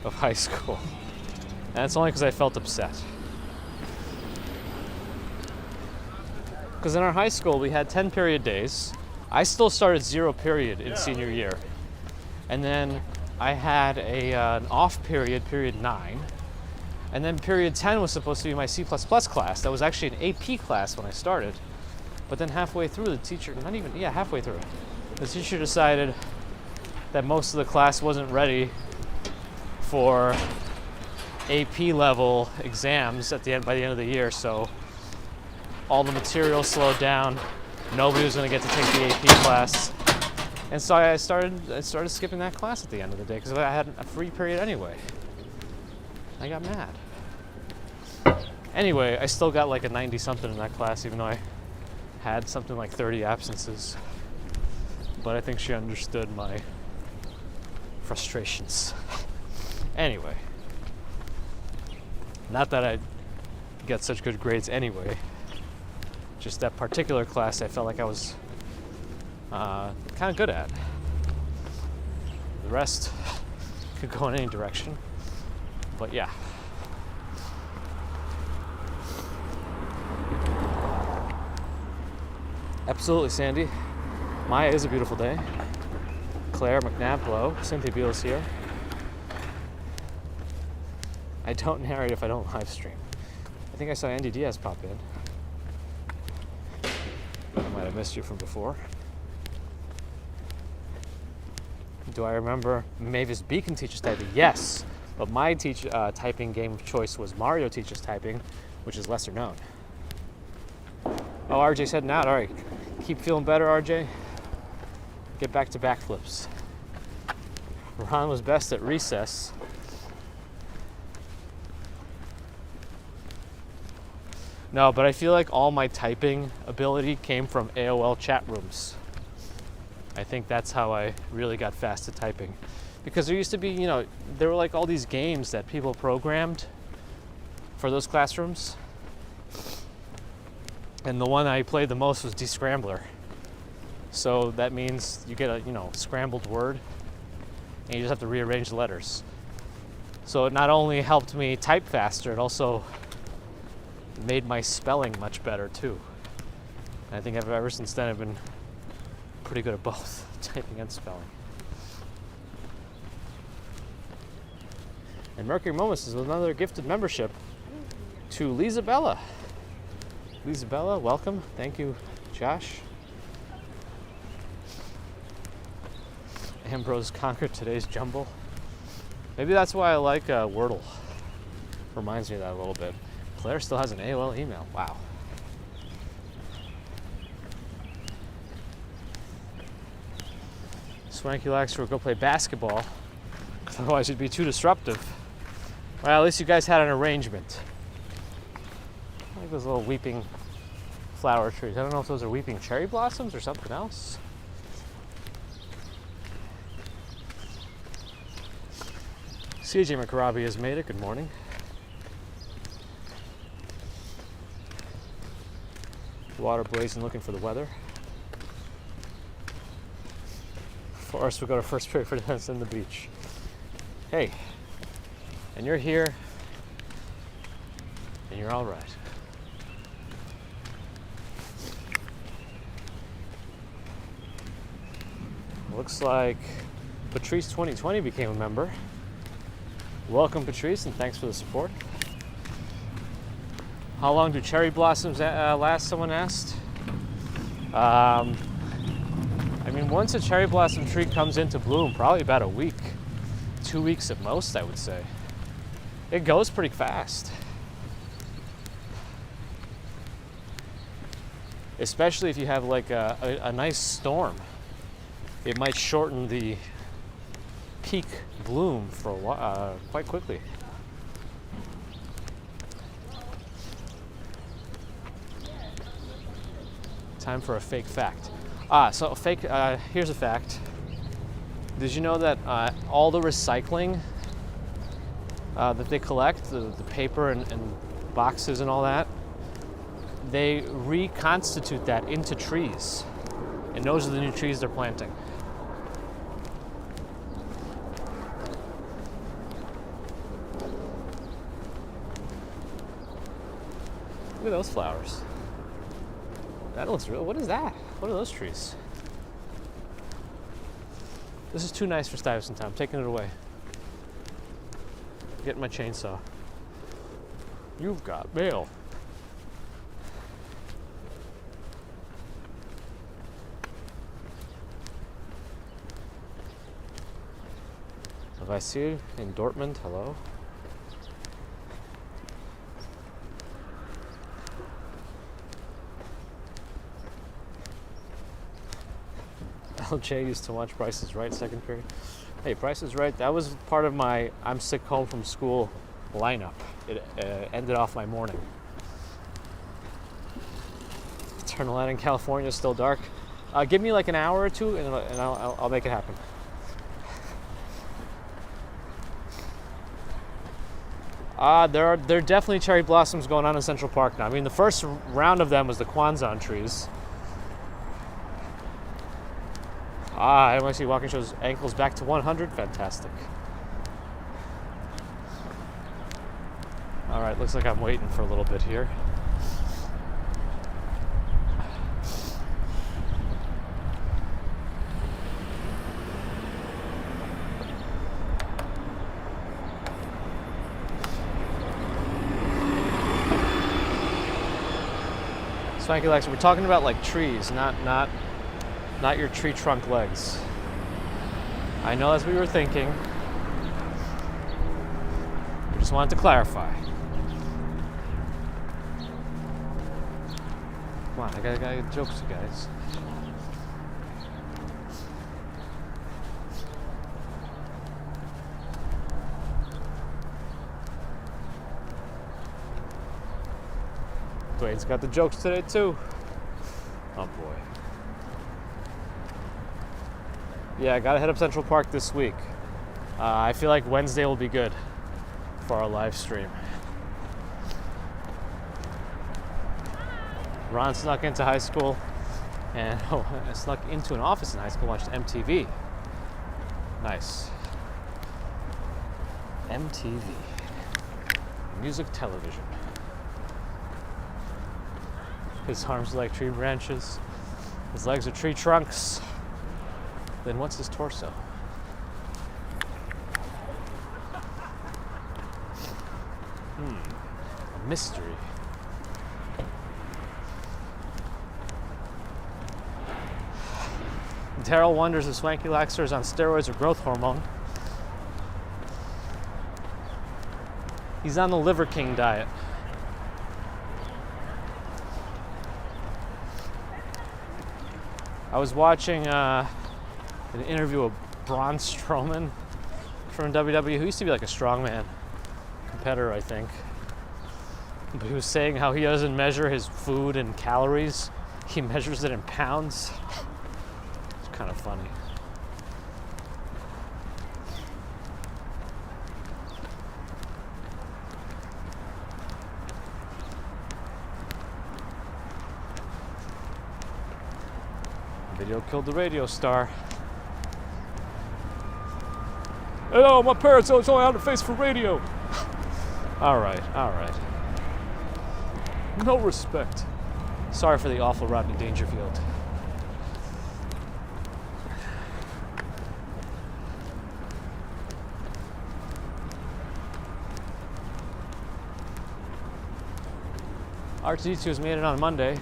of high school. And that's only because I felt upset. Because in our high school, we had 10 period days. I still started 0 period in senior year. And then I had an off period, period 9. And then period 10 was supposed to be my C++ class. That was actually an AP class when I started. But then halfway through, the teacher, halfway through, the teacher decided that most of the class wasn't ready for AP level exams by the end of the year, so all the material slowed down. Nobody was going to get to take the AP class, and so I started skipping that class at the end of the day because I had a free period anyway. I got mad. Anyway, I still got like a 90-something in that class, even though I had something like 30 absences. But I think she understood my frustrations. Anyway, not that I get such good grades anyway, just that particular class I felt like I was kind of good at. The rest could go in any direction, but yeah. Absolutely, Sandy. Maya is a beautiful day. Claire McNabb, hello. Cynthia Beals here. I don't narrate if I don't live stream. I think I saw Andy Diaz pop in. I might have missed you from before. Do I remember Mavis Beacon teaches typing? Yes, but my typing game of choice was Mario Teaches Typing, which is lesser known. Oh, RJ's heading out. All right, keep feeling better, RJ. Get back to backflips. Ron was best at recess. No, but I feel like all my typing ability came from AOL chat rooms. I think that's how I really got fast at typing. Because there used to be, there were like all these games that people programmed for those classrooms. And the one I played the most was Descrambler. So that means you get a, scrambled word and you just have to rearrange the letters. So it not only helped me type faster, it also made my spelling much better too. And I think ever since then I've been pretty good at both typing and spelling. And Mercury Moments is another gifted membership to Lisabella. Lisabella, welcome. Thank you, Josh. Ambrose conquered today's jumble. Maybe that's why I like Wordle. Reminds me of that a little bit. Claire still has an AOL email. Wow. Swanky likes to go play basketball. Otherwise it'd be too disruptive. Well, at least you guys had an arrangement. I like those little weeping flower trees. I don't know if those are weeping cherry blossoms or something else. CJ McRobbie has made it. Good morning. Water blazing, looking for the weather. Forrest will go to first period for dance on the beach. Hey, and you're here, and you're all right. Looks like Patrice 2020 became a member. Welcome, Patrice, and thanks for the support. How long do cherry blossoms last, someone asked? I mean, once a cherry blossom tree comes into bloom, probably about a week. 2 weeks at most, I would say. It goes pretty fast. Especially if you have like a nice storm. It might shorten the peak bloom for a while, quite quickly. Time for a fake fact. So here's a fact. Did you know that all the recycling that they collect, the paper and boxes and all that, they reconstitute that into trees. And those are the new trees they're planting. Look at those flowers. That looks real. What is that? What are those trees? This is too nice for Stuyvesant Town. I'm taking it away. Getting my chainsaw. You've got mail. If I see you in Dortmund, hello. LJ used to watch Price is Right second period. Hey, Price is Right, that was part of my I'm sick home from school lineup. It ended off my morning. Turn the light in California, still dark. Give me like an hour or two and I'll make it happen. There are definitely cherry blossoms going on in Central Park now. I mean, the first round of them was the Kwanzaa trees. NYC walking shows ankles back to 100. Fantastic. All right, looks like I'm waiting for a little bit here. Swanky Lex, we're talking about like trees, not your tree trunk legs. I know that's what you were thinking. We just wanted to clarify. Come on, I gotta get jokes, you guys. Dwayne's got the jokes today too. Oh boy. Yeah, I gotta head up Central Park this week. I feel like Wednesday will be good for our live stream. Ron snuck into high school, and I snuck into an office in high school, watched MTV. Nice. MTV. Music television. His arms are like tree branches. His legs are tree trunks. Then what's his torso? A mystery. Daryl wonders if Swanky Laxer is on steroids or growth hormone. He's on the Liver King diet. I was watching an interview of Braun Strowman from WWE, who used to be like a strongman competitor, I think. But he was saying how he doesn't measure his food in calories. He measures it in pounds. It's kind of funny. Video killed the radio star. Hello, my parents always only had a face for radio. All right. No respect. Sorry for the awful Rodney Dangerfield. R2D2 has made it on Monday.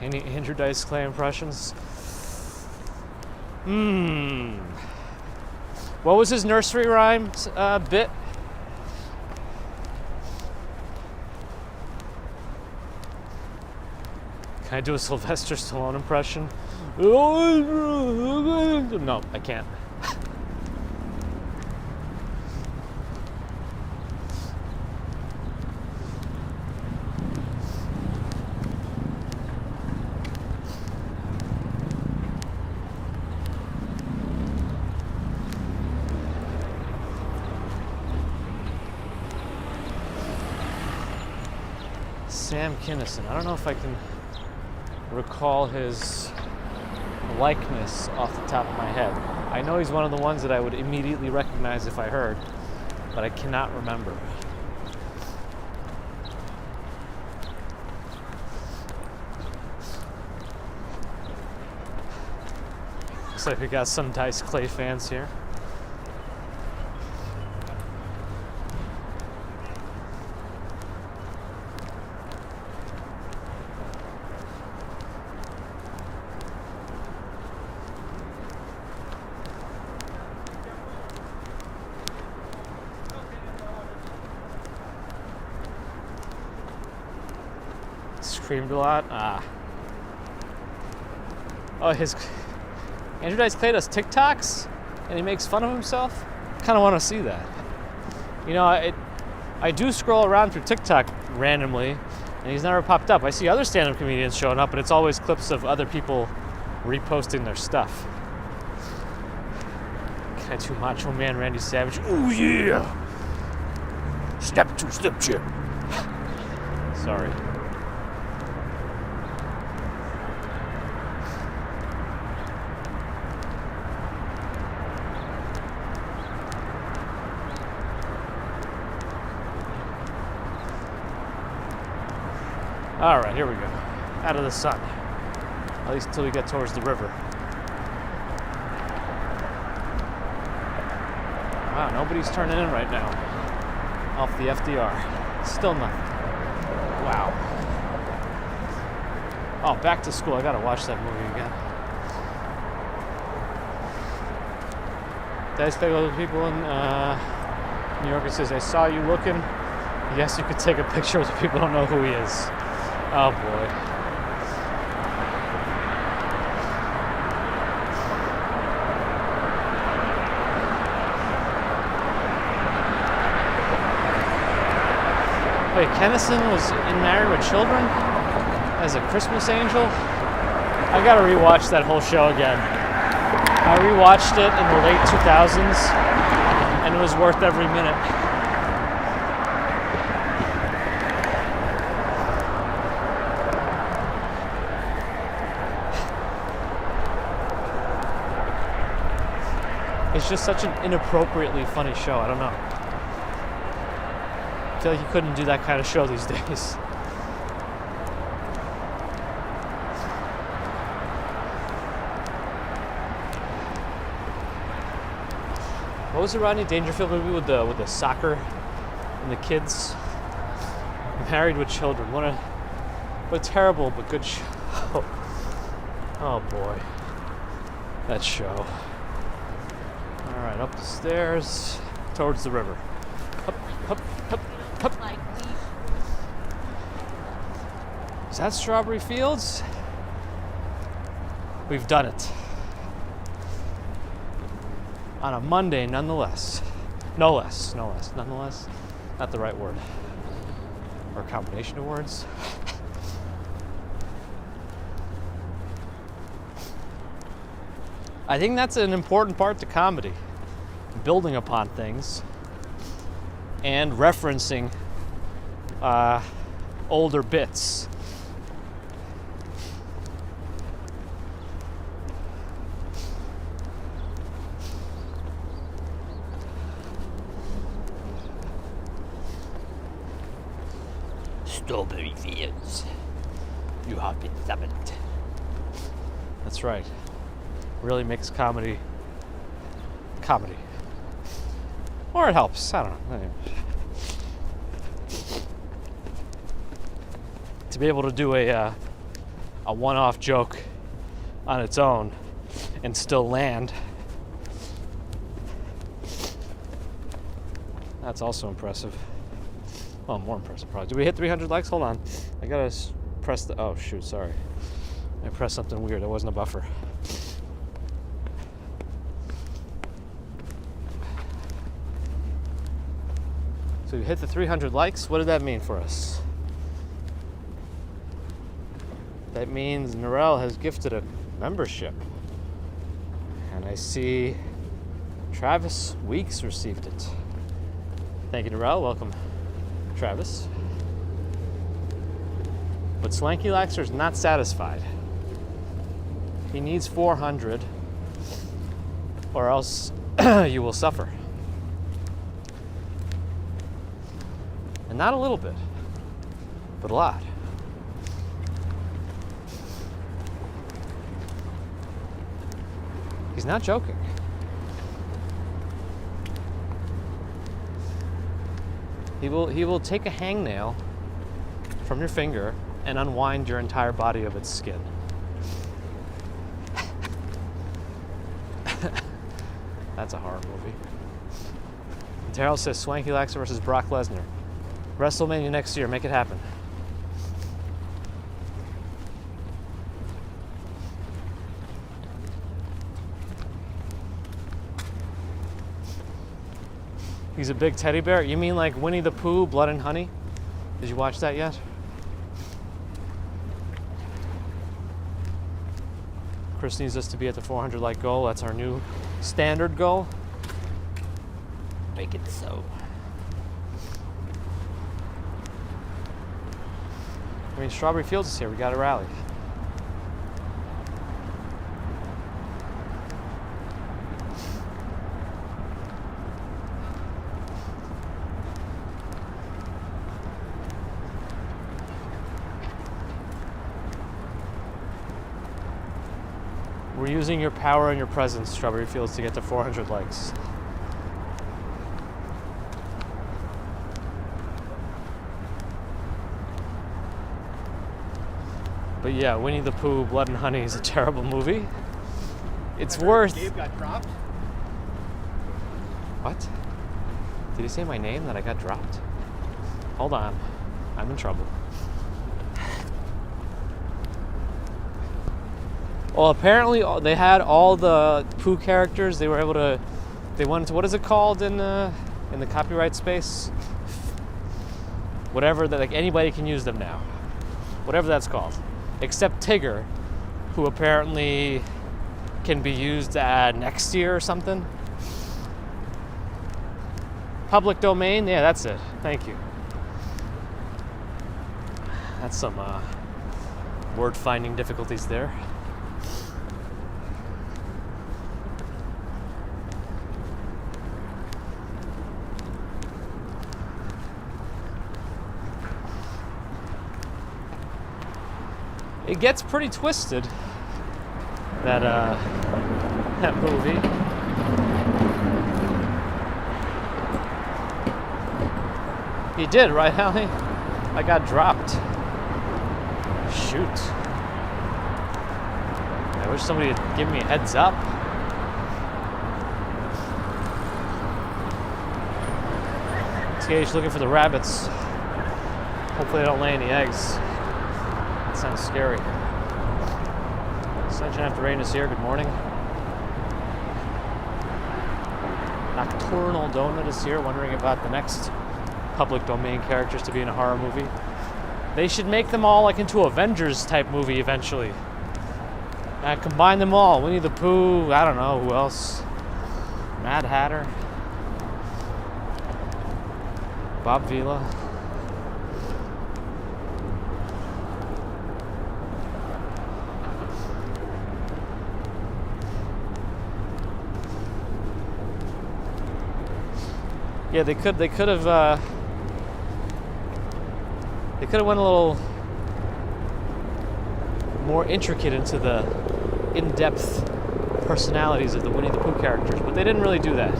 Any Andrew Dice Clay impressions? What was his nursery rhyme bit? Can I do a Sylvester Stallone impression? No, I can't. Sam Kinison. I don't know if I can recall his likeness off the top of my head. I know he's one of the ones that I would immediately recognize if I heard, but I cannot remember. Looks like we got some Dice Clay fans here. Screamed a lot. Oh, Andrew Dice Clay does TikToks and he makes fun of himself. Kind of want to see that. You know, I do scroll around through TikTok randomly, and he's never popped up. I see other stand-up comedians showing up, but it's always clips of other people reposting their stuff. Kind of too Macho Man Randy Savage. Ooh yeah! Step to step chip. Sorry. All right, here we go. Out of the sun. At least until we get towards the river. Wow, nobody's turning in right now. Off the FDR. Still nothing. Wow. Oh, Back to School. I gotta watch that movie again. Dice Clay goes to people in New York and says, I saw you looking Yes, you could take a picture with people who don't know who he is. Oh boy. Wait, Kennison was in Married with Children as a Christmas angel? I gotta rewatch that whole show again. I rewatched it in the late 2000s and it was worth every minute. It's just such an inappropriately funny show. I don't know. I feel like you couldn't do that kind of show these days. What was the Rodney Dangerfield movie with the soccer and the kids? Married with Children. What a terrible but good show. Oh boy, that show. All right, up the stairs towards the river. Up, up, up, up. Is that Strawberry Fields? We've done it. On a Monday, nonetheless. No less, nonetheless. Not the right word. Or a combination of words. I think that's an important part to comedy. Building upon things and referencing older bits. Strawberry Fields, you have been summoned. That's right. Really makes comedy. Or it helps. I don't know. To be able to do a one-off joke on its own and still land. That's also impressive. Well, more impressive probably. Did we hit 300 likes? Hold on. I gotta press the... Oh, shoot, sorry. I pressed something weird. It wasn't a buffer. So we hit the 300 likes. What did that mean for us? That means Narelle has gifted a membership. And I see Travis Weeks received it. Thank you, Narelle. Welcome, Travis. But Slanky Laxer's not satisfied. He needs 400 or else you will suffer. And not a little bit, but a lot. He's not joking. He will take a hangnail from your finger and unwind your entire body of its skin. That's a horror movie. Terrell says Swanky Laxer versus Brock Lesnar. WrestleMania next year, make it happen. He's a big teddy bear? You mean like Winnie the Pooh, Blood and Honey? Did you watch that yet? Chris needs us to be at the 400 like goal. That's our new standard goal. Make it so. I mean, Strawberry Fields is here. We got to rally. We're using your power and your presence, Strawberry Fields, to get to 400 likes. But yeah, Winnie the Pooh, Blood and Honey is a terrible movie. It's worth... Dave got dropped? What? Did he say my name that I got dropped? Hold on. I'm in trouble. Well, apparently they had all the Pooh characters. They were able to. They went to, what is it called in the copyright space? Whatever that, like, anybody can use them now. Whatever that's called, except Tigger, who apparently can be used next year or something. Public domain, yeah, that's it. Thank you. That's some word finding difficulties there. It gets pretty twisted, that movie. He did, right, Hallie? I got dropped. Shoot. I wish somebody would give me a heads up. TH looking for the rabbits. Hopefully they don't lay any eggs. That sounds scary. Sunshine after rain is here. Good morning. Nocturnal Donut is here, wondering about the next public domain characters to be in a horror movie. They should make them all like into Avengers type movie eventually. Combine them all. Winnie the Pooh, I don't know, who else? Mad Hatter. Bob Vila. Yeah, they could have went a little more intricate into the in-depth personalities of the Winnie the Pooh characters, but they didn't really do that.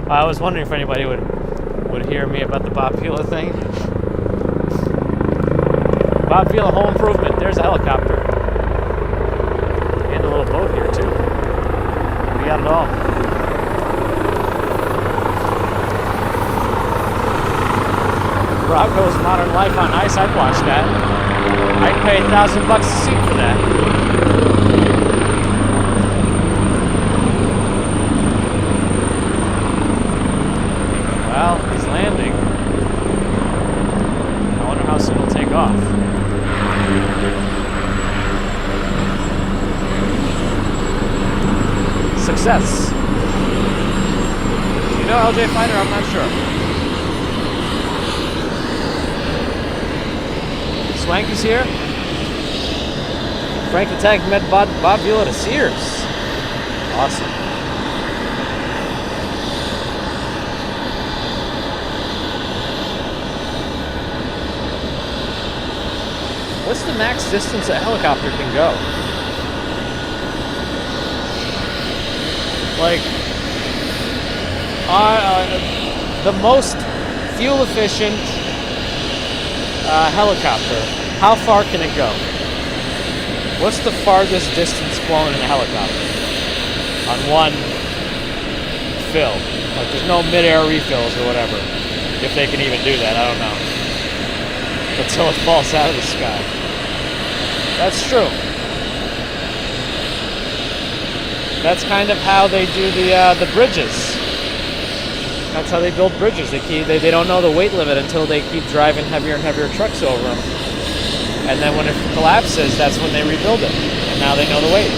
I was wondering if anybody would hear me about the Bob Vila thing. Bob Vila Home Improvement. There's a helicopter and a little boat here too. We got it all. Rocco's Modern Life on Ice, I'd watch that. I'd pay $1,000 a seat for that. Well, he's landing. I wonder how soon he'll take off. Success. You know LJ Fighter? I'm not sure. Swanky's here. Frank the Tank met Bob Vila to Sears. Awesome. What's the max distance a helicopter can go? Like, the most fuel efficient helicopter, how far can it go? What's the farthest distance flown in a helicopter on one fill? Like, there's no mid-air refills or whatever, if they can even do that, I don't know. Until it falls out of the sky. That's true. That's kind of how they do the bridges. That's how they build bridges. They don't know the weight limit until they keep driving heavier and heavier trucks over them. And then when it collapses, that's when they rebuild it. And now they know the weight.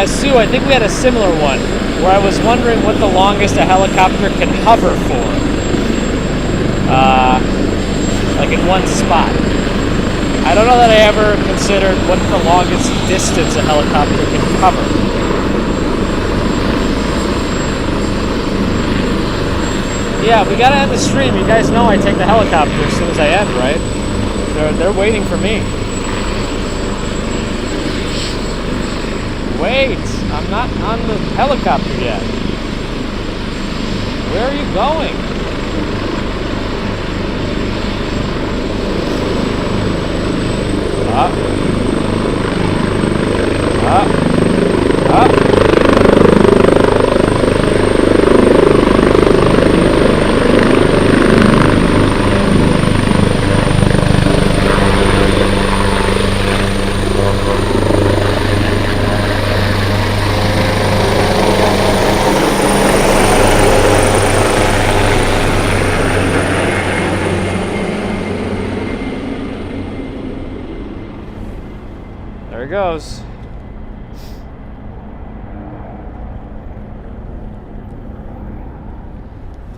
Sue, I think we had a similar one where I was wondering what the longest a helicopter can hover for. Like in one spot. I don't know that I ever considered what the longest distance a helicopter can cover. Yeah, we gotta end the stream. You guys know I take the helicopter as soon as I end, right? They're waiting for me. Wait, I'm not on the helicopter yet. Where are you going? There it goes.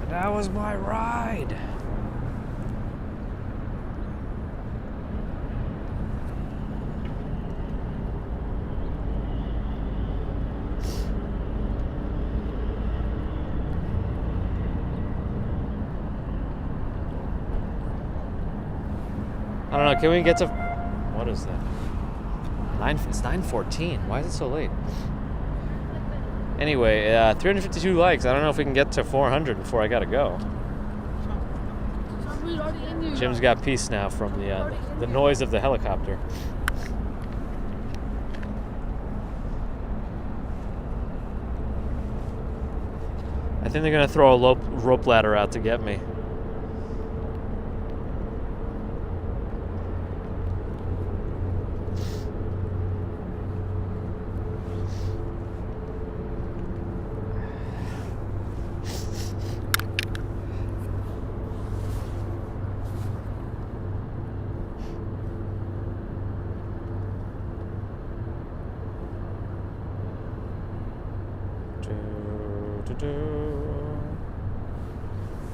And that was my ride. I don't know, can we get to... What is that? It's 9:14. Why is it so late? Anyway, 352 likes. I don't know if we can get to 400 before I gotta go. Jim's got peace now from the noise of the helicopter. I think they're gonna throw a rope ladder out to get me.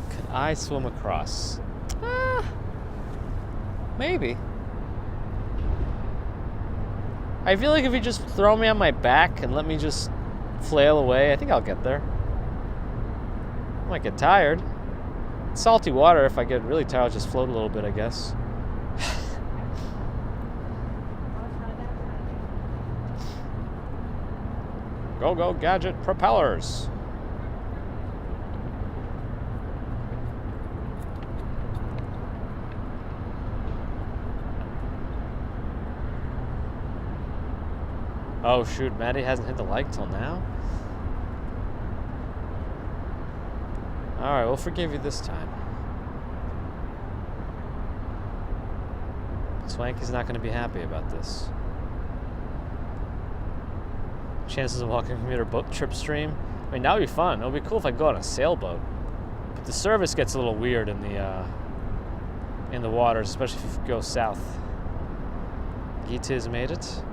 Can I swim across? Maybe. I feel like if you just throw me on my back and let me just flail away, I think I'll get there. I might get tired. It's salty water. If I get really tired, I'll just float a little bit, I guess. Go, go, gadget propellers. Oh shoot, Maddie hasn't hit the like till now? Alright, we'll forgive you this time. Swanky's not going to be happy about this. Chances of walking commuter boat trip stream. I mean, that would be fun. It would be cool if I go on a sailboat. But the service gets a little weird in the waters, especially if you go south. Gita has made it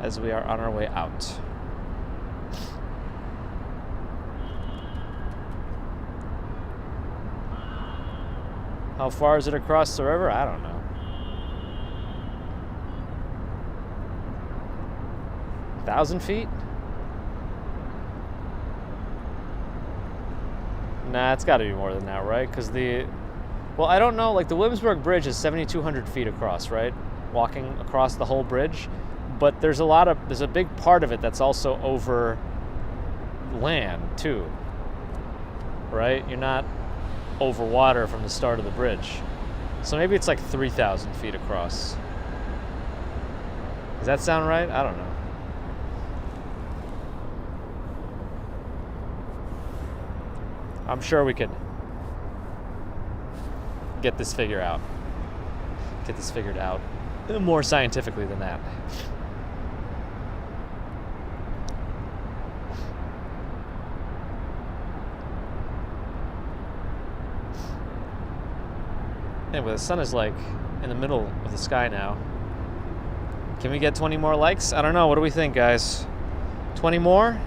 as we are on our way out. How far is it across the river? I don't know. Thousand feet? Nah, it's got to be more than that, right? Because well, I don't know. Like the Williamsburg Bridge is 7,200 feet across, right? Walking across the whole bridge, but there's a big part of it that's also over land too, right? You're not over water from the start of the bridge, so maybe it's like 3,000 feet across. Does that sound right? I don't know. I'm sure we could get this figured out more scientifically than that. Anyway, the sun is like in the middle of the sky now. Can we get 20 more likes? I don't know. What do we think, guys? 20 more?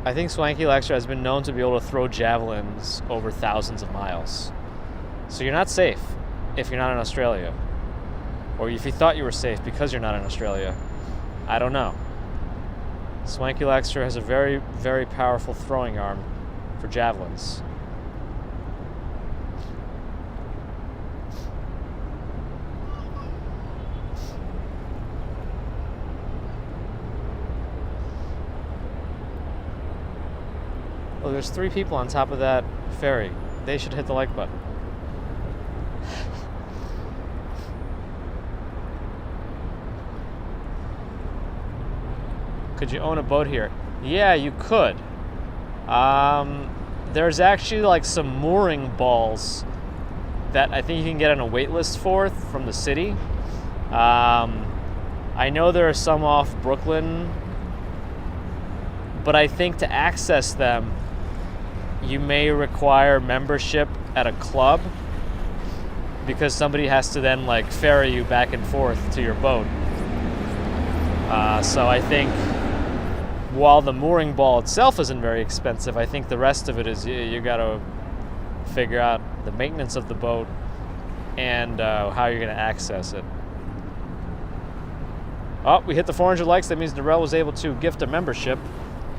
I think Swanky Lexter has been known to be able to throw javelins over thousands of miles. So you're not safe if you're not in Australia. Or if you thought you were safe because you're not in Australia. I don't know. Swanky Lexter has a very, very powerful throwing arm for javelins. Oh, there's 3 people on top of that ferry. They should hit the like button. Could you own a boat here? Yeah, you could. There's actually like some mooring balls that I think you can get on a wait list for from the city. I know there are some off Brooklyn, but I think to access them, you may require membership at a club, because somebody has to then like ferry you back and forth to your boat. So I think while the mooring ball itself isn't very expensive, I think the rest of it is you got to figure out the maintenance of the boat and how you're going to access it. Oh, we hit the 400 likes. That means Darrell was able to gift a membership,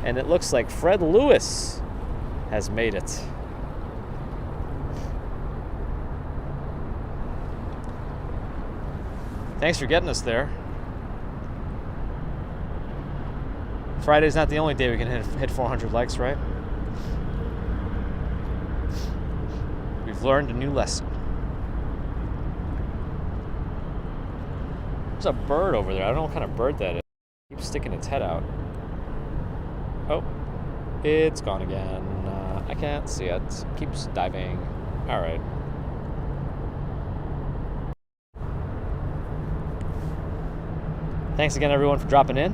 and it looks like Fred Lewis has made it. Thanks for getting us there. Friday's not the only day we can hit 400 likes, right? We've learned a new lesson. There's a bird over there. I don't know what kind of bird that is. It keeps sticking its head out. Oh, it's gone again. I can't see it. It keeps diving. All right. Thanks again, everyone, for dropping in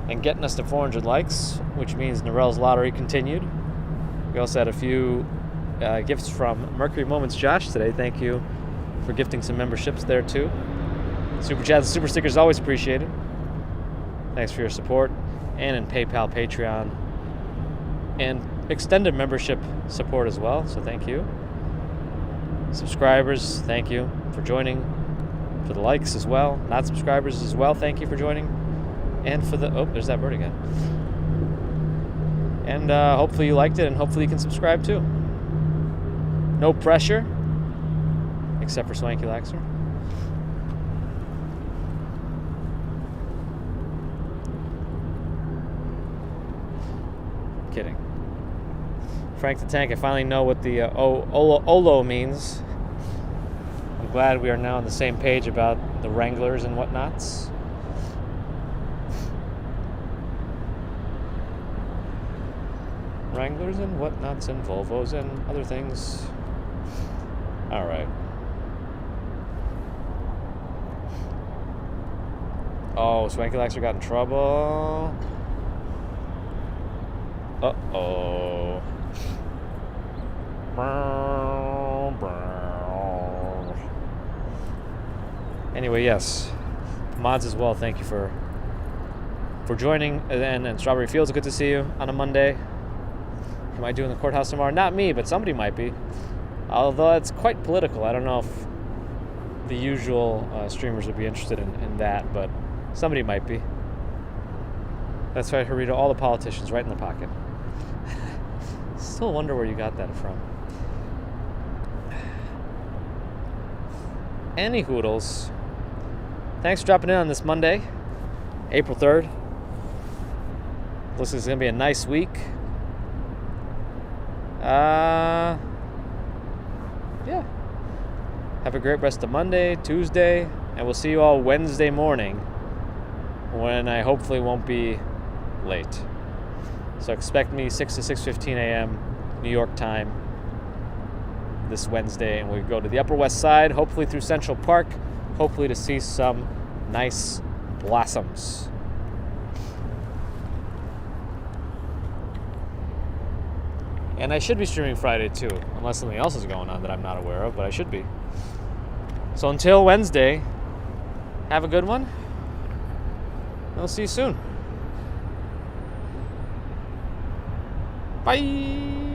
and getting us to 400 likes, which means Narelle's lottery continued. We also had a few gifts from Mercury Moments Josh today. Thank you for gifting some memberships there, too. Super chats and super stickers always appreciated. Thanks for your support. And in PayPal, Patreon, and extended membership support as well, so thank you. Subscribers, thank you for joining. For the likes as well. Not subscribers as well, thank you for joining. And for the... Oh, there's that bird again. And hopefully you liked it, and hopefully you can subscribe too. No pressure, except for Swanky Laxer. Kidding. Frank the Tank, I finally know what the Olo means. I'm glad we are now on the same page about the Wranglers and whatnots. Wranglers and whatnots and Volvos and other things. All right. Oh, Swanky Laxer got in trouble. Uh-oh. Anyway, yes. Mods as well, thank you for joining. And Strawberry Fields, good to see you on a Monday. Am I doing the courthouse tomorrow? Not me, but somebody might be. Although it's quite political. I don't know if the usual streamers would be interested in that, but somebody might be. That's right, Harita, all the politicians right in the pocket. Still wonder where you got that from. Any hoodles. Thanks for dropping in on this Monday, April 3rd. Looks like it's going to be a nice week. Yeah. Have a great rest of Monday, Tuesday, and we'll see you all Wednesday morning when I hopefully won't be late. So expect me 6 to 6:15 a.m. New York time this Wednesday, and we go to the Upper West Side, hopefully through Central Park, hopefully to see some nice blossoms. And I should be streaming Friday too, unless something else is going on that I'm not aware of, but I should be. So until Wednesday, have a good one. I'll see you soon. Bye.